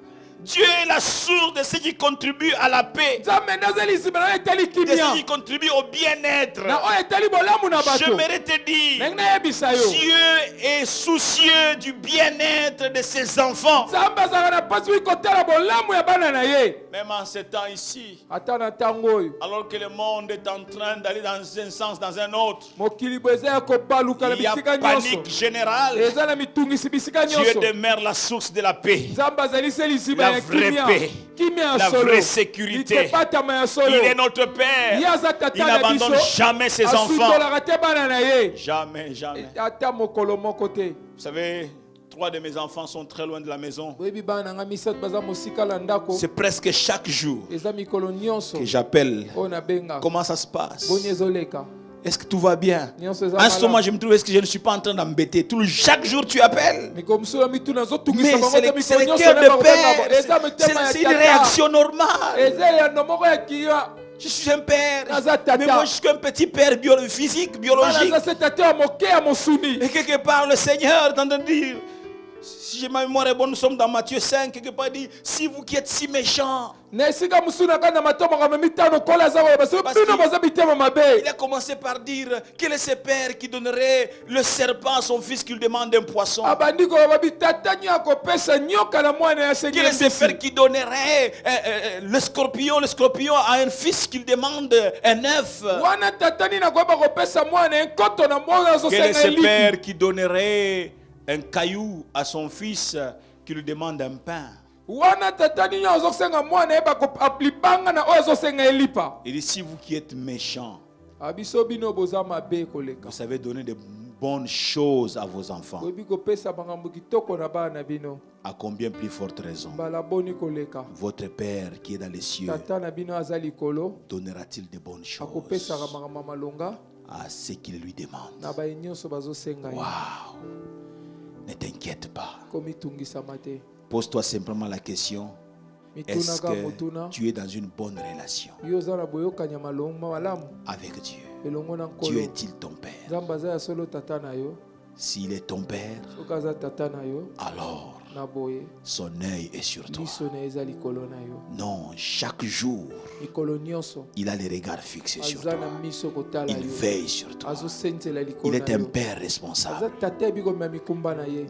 Dieu est la source de ce qui contribue à la paix, de ce qui contribue au bien-être. J'aimerais te dire, Dieu est soucieux du bien-être de ses enfants. Même en ce temps ici, alors que le monde est en train d'aller dans un sens, dans un autre, il y a panique générale. Dieu demeure la source de la paix, la vraie paix, la vraie sécurité. Il est notre Père. Il n'abandonne jamais ses enfants. Jamais, jamais. Vous savez, 3 de mes enfants sont très loin de la maison. C'est presque chaque jour que j'appelle. Comment ça se passe? Est-ce que tout va bien? En ce moment, je me trouve, est-ce que je ne suis pas en train d'embêter? Chaque jour, tu appelles. Mais c'est le cœur de père. C'est une réaction normale. Je suis un père, mais moi je suis un petit père physique, biologique. Et quelque part, le Seigneur est en train de dire, si ma mémoire est bonne, nous sommes dans Matthieu 5, quelque part il dit, si vous qui êtes si méchants. Il a commencé par dire, quel est ce père qui donnerait le serpent à son fils qui lui demande un poisson? Quel est ce père qui donnerait le scorpion à un fils qui lui demande un œuf? Quel est ce père qui donnerait un caillou à son fils qui lui demande un pain? Il dit, si vous qui êtes méchants, vous savez donner de bonnes choses à vos enfants, à combien plus forte raison votre Père qui est dans les cieux donnera-t-il de bonnes choses à ceux qui lui demandent? Waouh! Ne t'inquiète pas. Pose-toi simplement la question, est-ce que tu es dans une bonne relation avec Dieu? Dieu est-il ton Père? S'il est ton Père, alors son œil est sur toi. Non, chaque jour, il a les regards fixés sur toi. Il veille sur toi. Il est un Père responsable.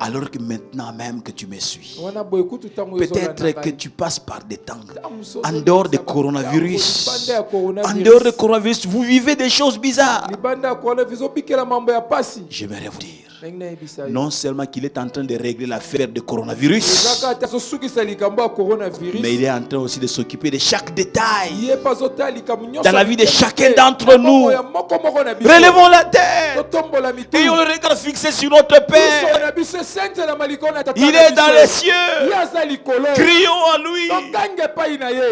Alors que maintenant même que tu me suis, peut-être que tu passes par des temps, en dehors du coronavirus, vous vivez des choses bizarres. J'aimerais vous dire, non seulement qu'il est en train de régler l'affaire du coronavirus, mais il est en train aussi de s'occuper de chaque détail dans la vie de chacun d'entre nous. Relevons la tête, ayons le regard fixé sur notre Père. Il est dans les cieux. Crions à lui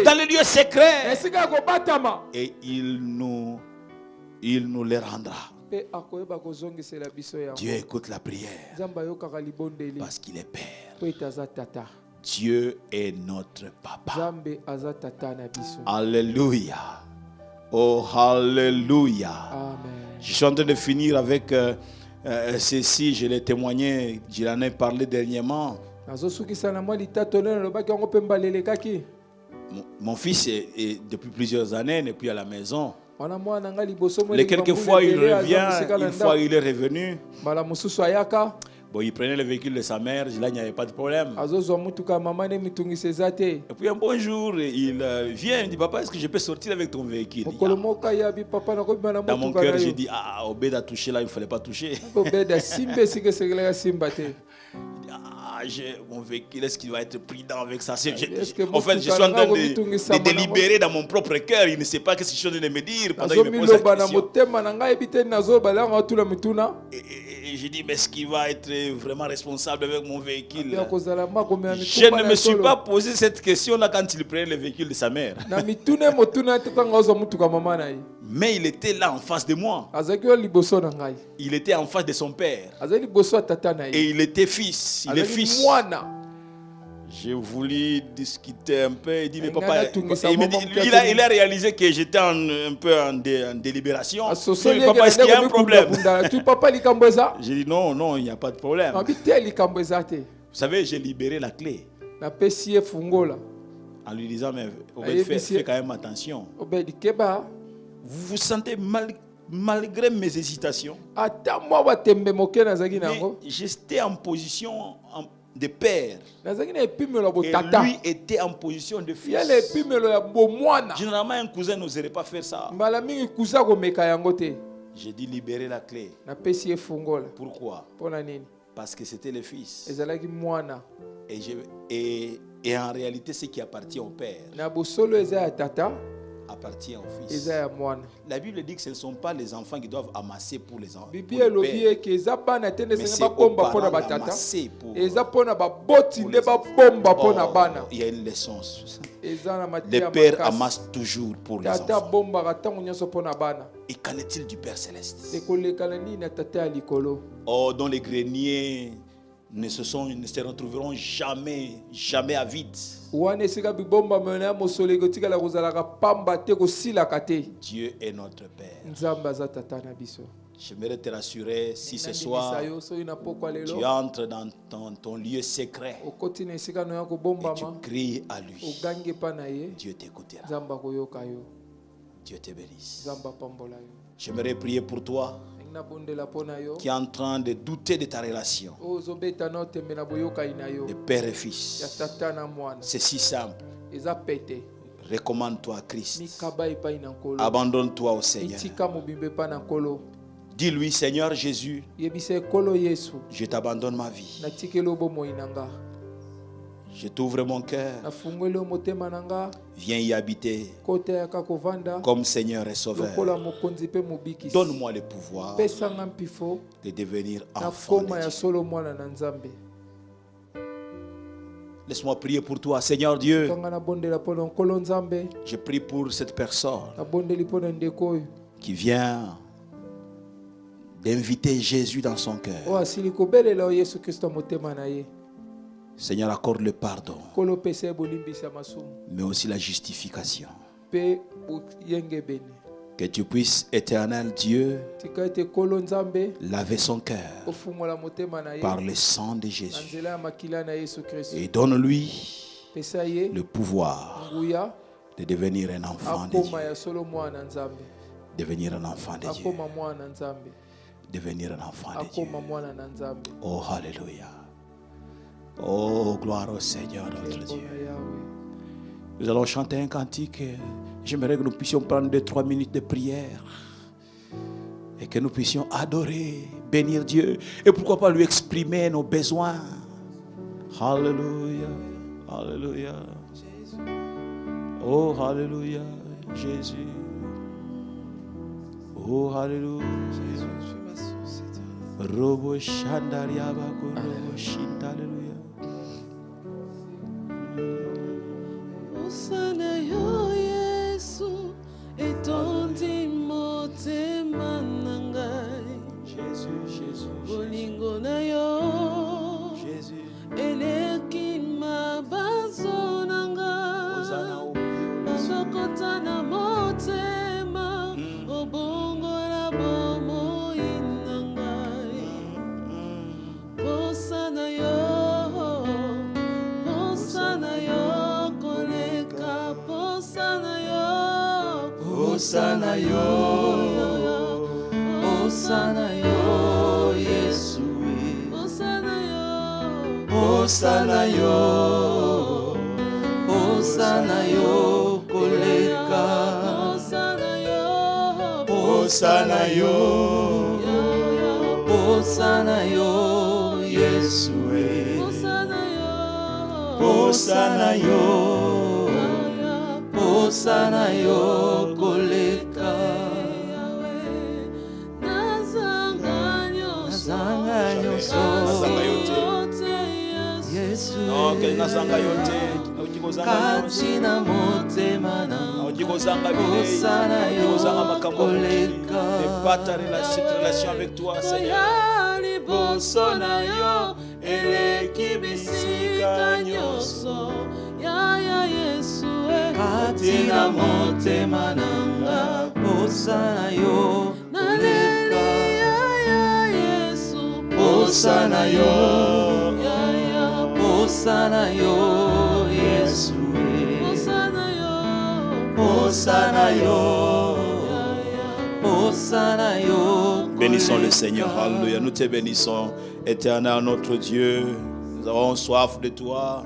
dans les lieux secrets et il nous les rendra. Dieu écoute la prière parce qu'il est Père. Dieu est notre Papa. Alléluia. Oh, Alléluia. Je suis en train de finir avec ceci. Je l'ai témoigné, je l'en ai parlé dernièrement. Mon fils est depuis plusieurs années n'est plus à la maison. Les quelques fois il revient, une fois il est revenu. Bon, il prenait le véhicule de sa mère, là il n'y avait pas de problème. Et puis un bon jour, il vient, il dit, papa, est-ce que je peux sortir avec ton véhicule? Dans mon cœur, j'ai dit, Obed a touché là, il ne fallait pas toucher. Mon véhicule, est-ce qu'il va être prudent avec ça? En fait, je suis en train de délibérer dans mon propre cœur. Il ne sait pas ce que je suis en train de me dire pendant qu'il me pose la question. j'ai dit, mais est-ce qu'il va être vraiment responsable avec mon véhicule? Ya kozala makomela Je mitumba ne na me suis solo. pas posé cette question-là quand il prenait le véhicule de sa mère. Na mitune motuna te tanga ozo mutuka mama na ye. Mais il était là en face de moi. Azaki yo liboso na ngai. Il était en face de son père. Azali liboso ya tata na ye. Et il était fils. Il est Azali fils. mwana. J'ai voulu discuter un peu. Il dit, mais Engana papa, tungisa il me dit, mama il a réalisé que j'étais un peu en délibération. Il dit, Asosoli mais papa, est-ce qu'il y a un problème? Tu papa likambo eza? J'ai dit, non, non, il n'y a pas de problème. Mabi te likambo eza te. Vous savez, j'ai libéré la clé Na pesi ye fungola. en lui disant, mais Aye, fais monsieur. quand même attention. Obedi keba. Vous vous sentez malgré mes hésitations. Ata mwa batembe moke nazaki Mais nango. j'étais en position de père. Nazaki na epimelo bo Et tata. lui était en position de fils. Yale epimelo ya bo mwana. Généralement, un cousin n'oserait pas faire ça. Mbala mingi kuza komeka yango te. J'ai dit libérer la clé. Na pesi ye fungola. Pourquoi? Pona nini? Parce que c'était le fils. Ezalaki mwana. Et en réalité, ce qui appartient au père Na bosolo eza ya tata, appartient au fils. eza ya mwana. La Bible dit que ce ne sont pas les enfants qui doivent amasser pour les enfants. Bibi elobi eke eza bana te Mais ndenge c'est aux babomba mpona parents batata. d'amasser pour... Eza mpona baboti nde babomba mpona bana. Il y a une leçon. Eza na mateya Les pères makasi. amassent toujours pour les Tata enfants. bombaka ntango nyonso mpona bana. Et qu'en est-il du Père Céleste? Ekolekana nini na tata ya likolo? Oh, dont les greniers ne se retrouveront jamais à vide. Wana esika bibomba mena ya mosolo ekotikala kozalaka pamba te kosilaka te. Dieu est notre Père. Nzambe aza tata na biso. J'aimerais te rassurer si ce Nandimisa soir yo, soki na pokwa lelo, tu entres dans ton lieu secret okoti na esika no ya et tu kobombama, cries à lui. ogangi epa na ye, Dieu t'écoutera. Nzambe akoyoka yo, Dieu te bénisse. Nzambe apambola yo. J'aimerais prier pour toi Ndenge nabondela mpo na yo, qui est en train de douter de ta relation oyo ozobeta na otembe na boyokani na yo, de père et ya fils. tata na mwana. C'est si simple. Eza pete, Recommande-toi à Christ. mikaba epai na nkolo, Abandonne-toi au Seigneur. mitika mobimba epai na nkolo. Dis-lui, Seigneur Jésus, Yebisa ekolo Yesu, je t'abandonne ma vie. natikeli yo bomoi na nga, Je t'ouvre mon cœur. nafungweli yo motema na nga, Viens y habiter kota yaka kovanda comme Seigneur et Sauveur. lokola mokonzi mpe mobikisi. Donne-moi le pouvoir Pesa nga mpifo de devenir enfant nakoma de ya Dieu. solo mwana na Nzambe. Laisse-moi prier pour toi, Seigneur Dieu. Kanga nabondela mpo na nkolo Nzambe, Je prie pour cette personne nabondeli mpo na ndeko oyo qui vient d'inviter Jésus dans son cœur. oyo asili kobelela yo Yesu Kristo ya motema na ye. Seigneur, accorde le pardon, Nkolo pesa ye bolimbisi ya masumu mais aussi la justification. mpe boyenge bene. Que tu puisses, éternel Dieu, Tika ete nkolo Nzambe laver son cœur ofungola motema na ye par le sang de na Jésus. nzela ya makila na Yesu Kristo. Et donne-lui Pesa ye le pouvoir nguya de devenir un enfant de akoma Dieu. ya solo mwana Nzambe, Devenir un enfant de Dieu. akoma mwana Nzambe, Devenir un enfant de Dieu. akoma mwana na Nzambe. Oh, Alléluia. Oh, gloire au Seigneur notre Nkolo Dieu. na Yahweh. Nous allons chanter un cantique. J'aimerais que nous puissions prendre 2-3 minutes de prière et que nous puissions adorer, bénir Dieu et pourquoi pas lui exprimer nos besoins. Alléluia. Alléluia. Oh, Alléluia. Jésus. Oh, Alléluia. Jésus, tu es ma source éternelle. Robo Shandaria Bako, Robo Shinta, Alléluia. Osana yo Yesu, etondi motema na ngai. Jésus, Jésus, Bolingo na yo, Jésus. eleki mabazo na ngai. Nazokota na motema, obongola bomoi na ngai. Posa na yo, koleka, posa na yo, Osana yo, Osana yo, Yesu. posa na yo, Osana yo, Osana yo, koleka. posa na yo, Osana yo, Osana yo, Yesu. posa na yo, Osana yo, Osana yo, koleka. Nazanga nyonso, Yesu katina motema nanga osana yo koleka n'est pas cette relation avec toi, Seigneur. liboso na yo eleki bisika nyonso ya Yesu katina motema nanga osana yo koleka ya Yesu osana yo osana yo Yesu osana yo osana yo osana yo. Bénissons le Seigneur, alléluia. Nous te bénissons, éternel notre Dieu. Nous avons soif de toi.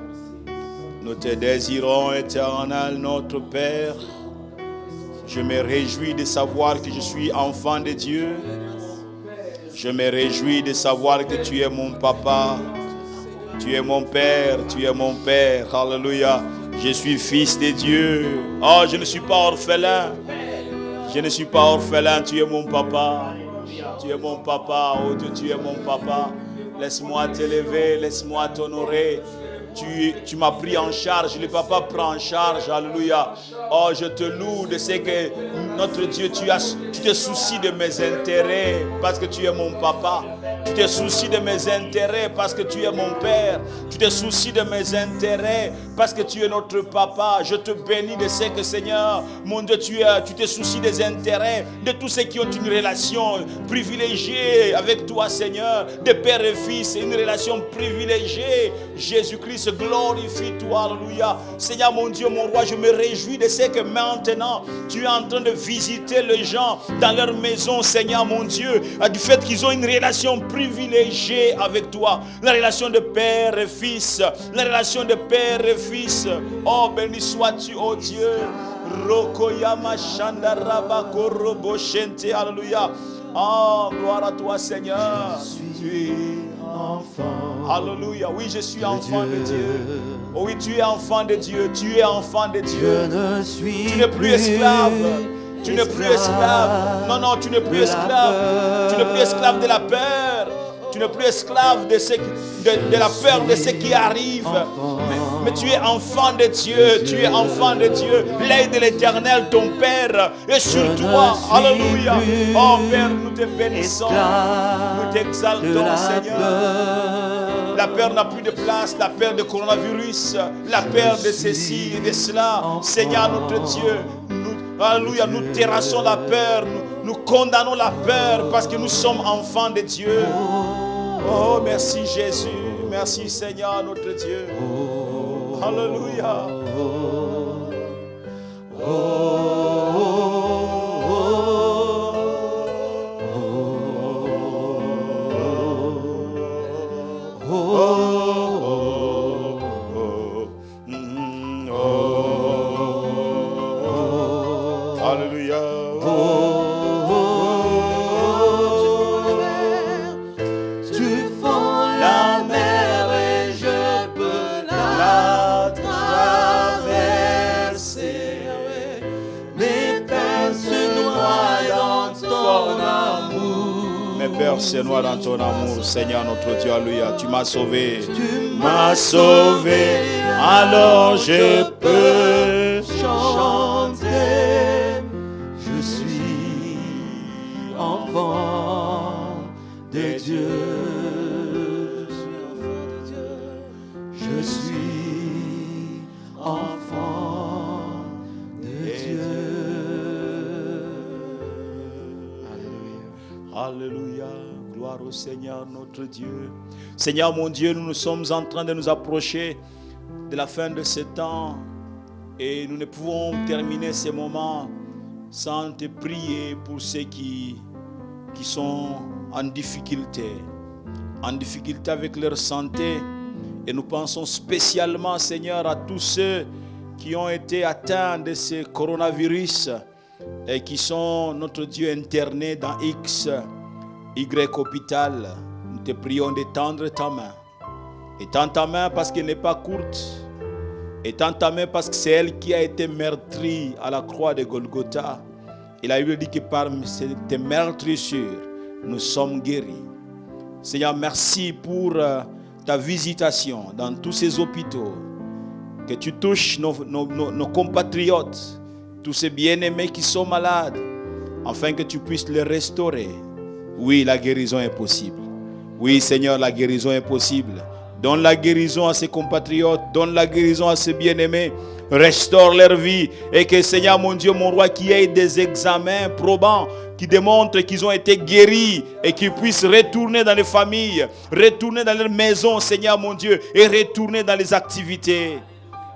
Nous te désirons, éternel notre Père. Je me réjouis de savoir que je suis enfant de Dieu. Je me réjouis de savoir que tu es mon papa. Tu es mon Père, tu es mon Père. Alléluia. Je suis fils de Dieu. Oh, je ne suis pas orphelin. Je ne suis pas orphelin, tu es mon papa. Tu es mon papa, oh Dieu, tu es mon papa. Laisse-moi t'élever, laisse-moi t'honorer. Tu m'as pris en charge, le papa prend en charge, alléluia. Oh, je te loue de ce que notre Dieu, tu te soucies de mes intérêts parce que tu es mon papa. Tu te soucies de mes intérêts parce que tu es mon père. Tu te soucies de mes intérêts parce que tu es notre papa. Je te bénis de ce que, Seigneur, mon Dieu, tu te soucies des intérêts de tous ceux qui ont une relation privilégiée avec toi, Seigneur, de père et fils, une relation privilégiée. Jésus-Christ, glorifie-toi, alléluia. Seigneur, mon Dieu, mon roi, je me réjouis de ce que maintenant, tu es en train de visiter les gens dans leur maison, Seigneur, mon Dieu, du fait qu'ils ont une relation privilégiée avec toi, la relation de père et fils, la relation de père et fils. Oh, béni sois-tu, oh Dieu. Rokoyama Shandaraba Korobo Shente, alléluia. Oh, gloire à toi, Seigneur. Je suis enfant. Alléluia. Oui, je suis enfant de Dieu. Oh oui, tu es enfant de Dieu. Tu es enfant de Dieu. Je ne suis tu n'es plus esclave. Tu n'es plus esclave. Non, non, tu n'es plus esclave. Tu n'es plus esclave de la peur. Tu n'es plus esclave de la peur de ce qui arrive. Mais tu es enfant de Dieu. Tu es enfant de Dieu. L'œil de l'Éternel, ton Père, est sur toi. Alléluia. Oh Père, nous te bénissons. Nous t'exaltons, Seigneur. La peur n'a plus de place. La peur de coronavirus. La peur de ceci et de cela. Seigneur, notre Dieu. Alléluia, nous terrassons la peur, nous condamnons la peur parce que nous sommes enfants de Dieu. Oh, merci Jésus, merci Seigneur notre Dieu. Alléluia. Alléluia. Tu fonds la mer et je peux la traverser. Mes peurs se noient dans ton amour. Mes peurs se noient dans ton amour, Seigneur notre Dieu. Alléluia. Tu m'as sauvé. Tu m'as sauvé. Alors je peux chanter. Je suis enfant de Dieu. Je suis enfant de Dieu. Alléluia. Gloire au Seigneur notre Dieu. Seigneur mon Dieu, nous sommes en train de nous approcher de la fin de ce temps et nous ne pouvons terminer ces moments sans te prier pour ceux qui sont en difficulté avec leur santé. Et nous pensons spécialement, Seigneur, à tous ceux qui ont été atteints de ce coronavirus et qui sont, notre Dieu, internés dans X, Y hôpital. Nous te prions d'étendre ta main. Étends ta main parce qu'elle n'est pas courte. Étends ta main parce que c'est elle qui a été meurtrie à la croix de Golgotha. Et la Bible dit que par tes meurtrissures, nous sommes guéris. Seigneur, merci pour ta visitation dans tous ces hôpitaux, que tu touches nos compatriotes, tous ces bien-aimés qui sont malades, afin que tu puisses les restaurer. Oui, la guérison est possible. Oui, Seigneur, la guérison est possible. Donne la guérison à ces compatriotes, donne la guérison à ces bien-aimés, restaure leur vie, et que, Seigneur, mon Dieu, mon roi, qu'il y ait des examens probants qui démontrent qu'ils ont été guéris et qu'ils puissent retourner dans les familles, retourner dans leurs maisons, Seigneur, mon Dieu, et retourner dans les activités.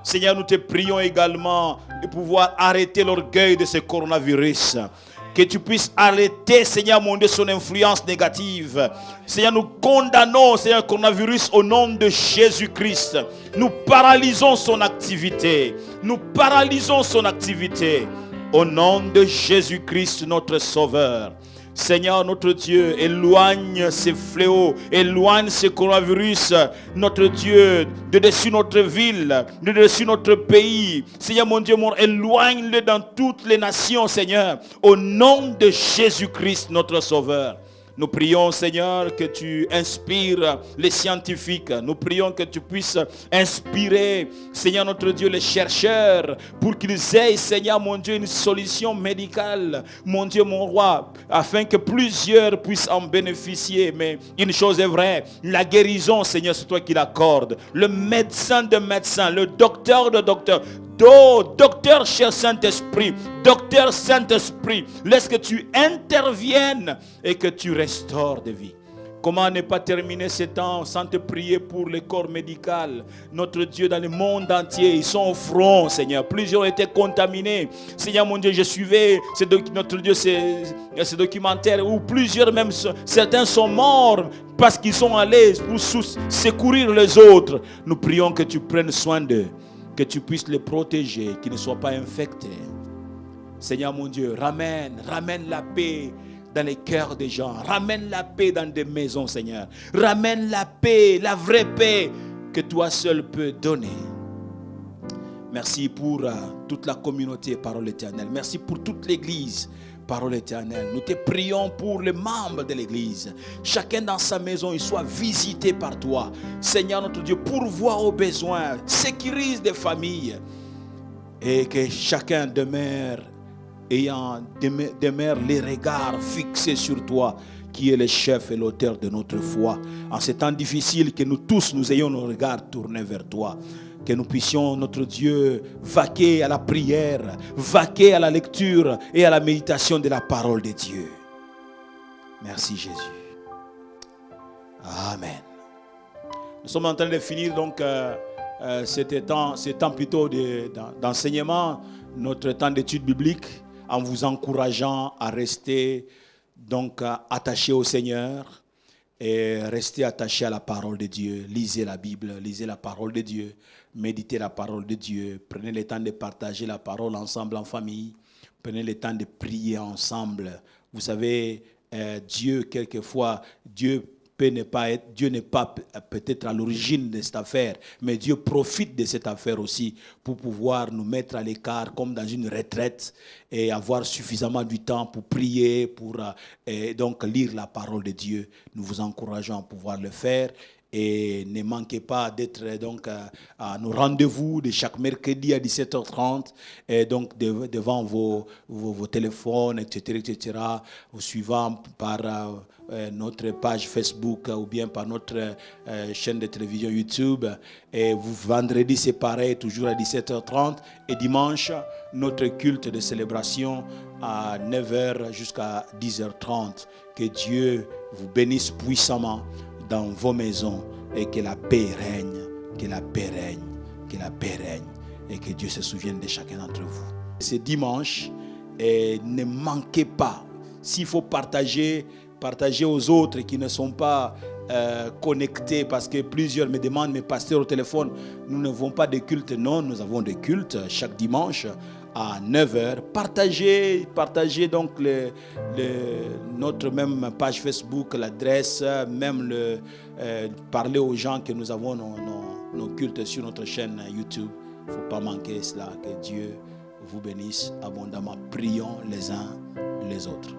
Seigneur, nous te prions également de pouvoir arrêter l'orgueil de ce coronavirus. Que tu puisses arrêter, Seigneur mon Dieu, son influence négative. Seigneur, nous condamnons, Seigneur, le coronavirus au nom de Jésus-Christ. Nous paralysons son activité. Nous paralysons son activité. Au nom de Jésus-Christ, notre Sauveur. Seigneur, notre Dieu, éloigne ces fléaux, éloigne ce coronavirus, notre Dieu, de dessus notre ville, de dessus notre pays. Seigneur, mon Dieu, éloigne-le dans toutes les nations, Seigneur, au nom de Jésus-Christ, notre Sauveur. Nous prions, Seigneur, que tu inspires les scientifiques. Nous prions que tu puisses inspirer, Seigneur notre Dieu, les chercheurs, pour qu'ils aient, Seigneur mon Dieu, une solution médicale, mon Dieu, mon roi, afin que plusieurs puissent en bénéficier. Mais une chose est vraie, la guérison, Seigneur, c'est toi qui l'accordes. Le médecin de médecins, le docteur de docteurs, docteur, cher Saint-Esprit, docteur Saint-Esprit, laisse que tu interviennes et que tu restaures des vies. Comment ne pas terminer ce temps sans te prier pour le corps médical? Notre Dieu, dans le monde entier, ils sont au front, Seigneur. Plusieurs ont été contaminés. Seigneur mon Dieu, je suivais notre Dieu, ce documentaire où plusieurs, même certains sont morts parce qu'ils sont allés pour secourir les autres. Nous prions que tu prennes soin d'eux, que tu puisses les protéger, qu'ils ne soient pas infectés. Seigneur mon Dieu, ramène la paix dans les cœurs des gens. Ramène la paix dans des maisons, Seigneur. Ramène la paix, la vraie paix que toi seul peux donner. Merci pour toute la communauté, parole éternelle. Merci pour toute l'église, parole éternelle. Nous te prions pour les membres de l'église. Chacun dans sa maison, il soit visité par toi. Seigneur notre Dieu, pourvois aux besoins, sécurise des familles. Et que chacun demeure les regards fixés sur toi, qui est le chef et l'auteur de notre foi. En ces temps difficiles, que nous tous, nous ayons nos regards tournés vers toi. Que nous puissions, notre Dieu, vaquer à la prière, vaquer à la lecture et à la méditation de la parole de Dieu. Merci Jésus. Amen. Nous sommes en train de finir donc ce temps plutôt d'enseignement, notre temps d'étude biblique, en vous encourageant à rester donc attaché au Seigneur et rester attaché à la parole de Dieu. Lisez la Bible, lisez la parole de Dieu, méditez la parole de Dieu, prenez le temps de partager la parole ensemble en famille, prenez le temps de prier ensemble. Vous savez, Dieu, quelquefois, Dieu n'est pas peut-être à l'origine de cette affaire, mais Dieu profite de cette affaire aussi pour pouvoir nous mettre à l'écart comme dans une retraite et avoir suffisamment du temps pour prier, pour donc lire la parole de Dieu. Nous vous encourageons à pouvoir le faire. Et ne manquez pas d'être donc à nos rendez-vous de chaque mercredi à 17h30 et donc devant vos téléphones, etc., vous suivant par notre page Facebook ou bien par notre chaîne de télévision YouTube. Et vendredi, c'est pareil, toujours à 17h30. Et dimanche, notre culte de célébration à 9h jusqu'à 10h30. Que Dieu vous bénisse puissamment dans vos maisons et que la paix règne, que la paix règne, que la paix règne et que Dieu se souvienne de chacun d'entre vous. C'est dimanche et ne manquez pas, s'il faut partager aux autres qui ne sont pas connectés, parce que plusieurs me demandent, mais pasteur au téléphone, nous n'avons pas de culte. Non, nous avons des cultes chaque dimanche à 9h. Partagez donc notre même page Facebook, l'adresse, même parler aux gens que nous avons nos cultes sur notre chaîne YouTube. Il ne faut pas manquer cela. Que Dieu vous bénisse abondamment. Prions les uns les autres.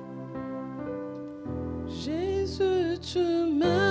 Jésus, tu m'aimes.